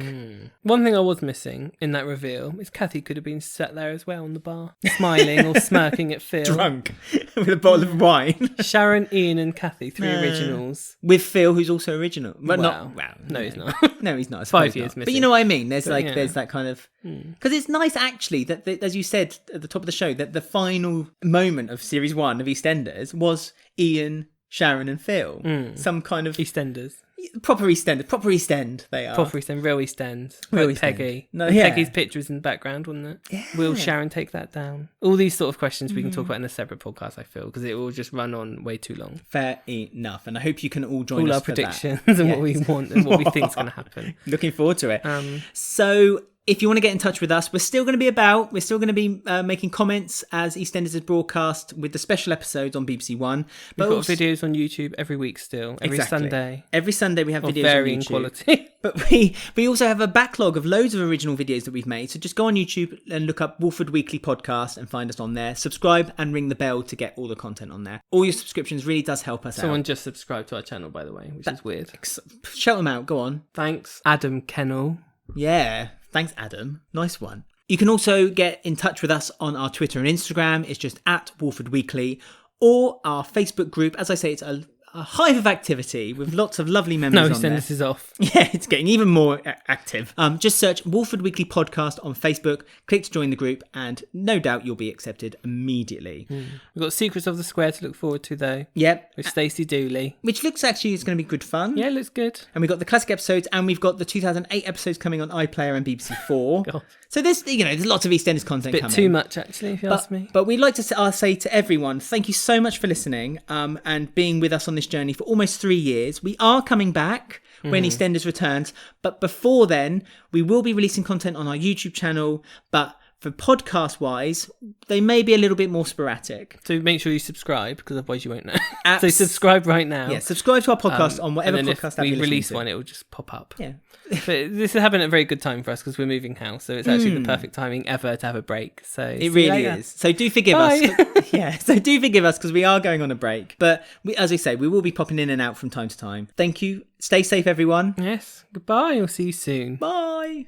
A: One thing I was missing in that reveal is Kathy could have been sat there as well on the bar, smiling or smirking at Phil.
B: Drunk with a bottle of wine.
A: Sharon, Ian and Kathy, 3 originals.
B: With Phil, who's also original. But
A: Wow.
B: not...
A: No, he's not.
B: No, he's not. I
A: 5
B: suppose
A: years
B: not.
A: missing.
B: But you know what I mean? There's
A: But, yeah.
B: there's that kind of... Because it's nice, actually, that, as you said at the top of the show, that the final moment of Series 1 of EastEnders was Ian, Sharon and Phil. Some kind of...
A: EastEnders.
B: Proper East End they are.
A: Proper East End, real East End.
B: Real
A: Like
B: East End.
A: Peggy.
B: No,
A: And
B: yeah.
A: Peggy's picture was in the background, wasn't it?
B: Yeah.
A: Will Sharon take that down? All these sort of questions we can talk about in a separate podcast, I feel, because it will just run on way too long.
B: Fair enough. And I hope you can all join
A: All
B: us
A: our
B: for
A: predictions
B: that.
A: and what we want and what we think is going to happen.
B: Looking forward to it.
A: Um,
B: So if you want to get in touch with us, we're still going to be making comments as EastEnders is broadcast with the special episodes on BBC One.
A: We've got
B: also-
A: videos on YouTube every week still, every
B: Exactly.
A: Sunday.
B: Every Sunday we have
A: Of
B: videos
A: varying
B: on YouTube.
A: quality.
B: But we also have a backlog of loads of original videos that we've made. So just go on YouTube and look up Walford Weekly Podcast and find us on there. Subscribe and ring the bell to get all the content on there. All your subscriptions really does help us
A: Someone
B: out.
A: just subscribed to our channel, by the way, which is weird.
B: Shout them out. Go on.
A: Thanks, Adam Kennel.
B: Yeah. Thanks, Adam. Nice one. You can also get in touch with us on our Twitter and Instagram. It's just at Walford Weekly, or our Facebook group. As I say, it's a hive of activity with lots of lovely members
A: No,
B: on there.
A: this is off.
B: Yeah, it's getting even more active. Just search Walford Weekly Podcast on Facebook, click to join the group, and no doubt you'll be accepted immediately.
A: We've got Secrets of the Square to look forward to, though,
B: Yep.
A: with Stacey Dooley.
B: Which looks actually is going to be good fun.
A: Yeah, looks good.
B: And we've got the classic episodes, and we've got the 2008 episodes coming on iPlayer and BBC 4.
A: God.
B: So there's lots of EastEnders content
A: Bit
B: coming.
A: too much, actually, if you ask me.
B: But we'd like to say to everyone, thank you so much for listening and being with us on this journey for almost 3 years. We are coming back when EastEnders returns, but before then, we will be releasing content on our YouTube channel, but for podcast-wise, they may be a little bit more sporadic.
A: So make sure you subscribe, because otherwise you won't know. So subscribe right now.
B: Yeah, subscribe to our podcast on whatever
A: and then
B: podcast
A: if
B: app
A: we
B: you're listening
A: release
B: to.
A: one, it will just pop up.
B: Yeah.
A: But this is happening at a very good time for us because we're moving house, so it's actually the perfect timing ever to have a break. So
B: It really is. So do forgive us. Yeah, so do forgive us because we are going on a break. But as I say, we will be popping in and out from time to time. Thank you. Stay safe, everyone.
A: Yes. Goodbye. I'll see you soon.
B: Bye.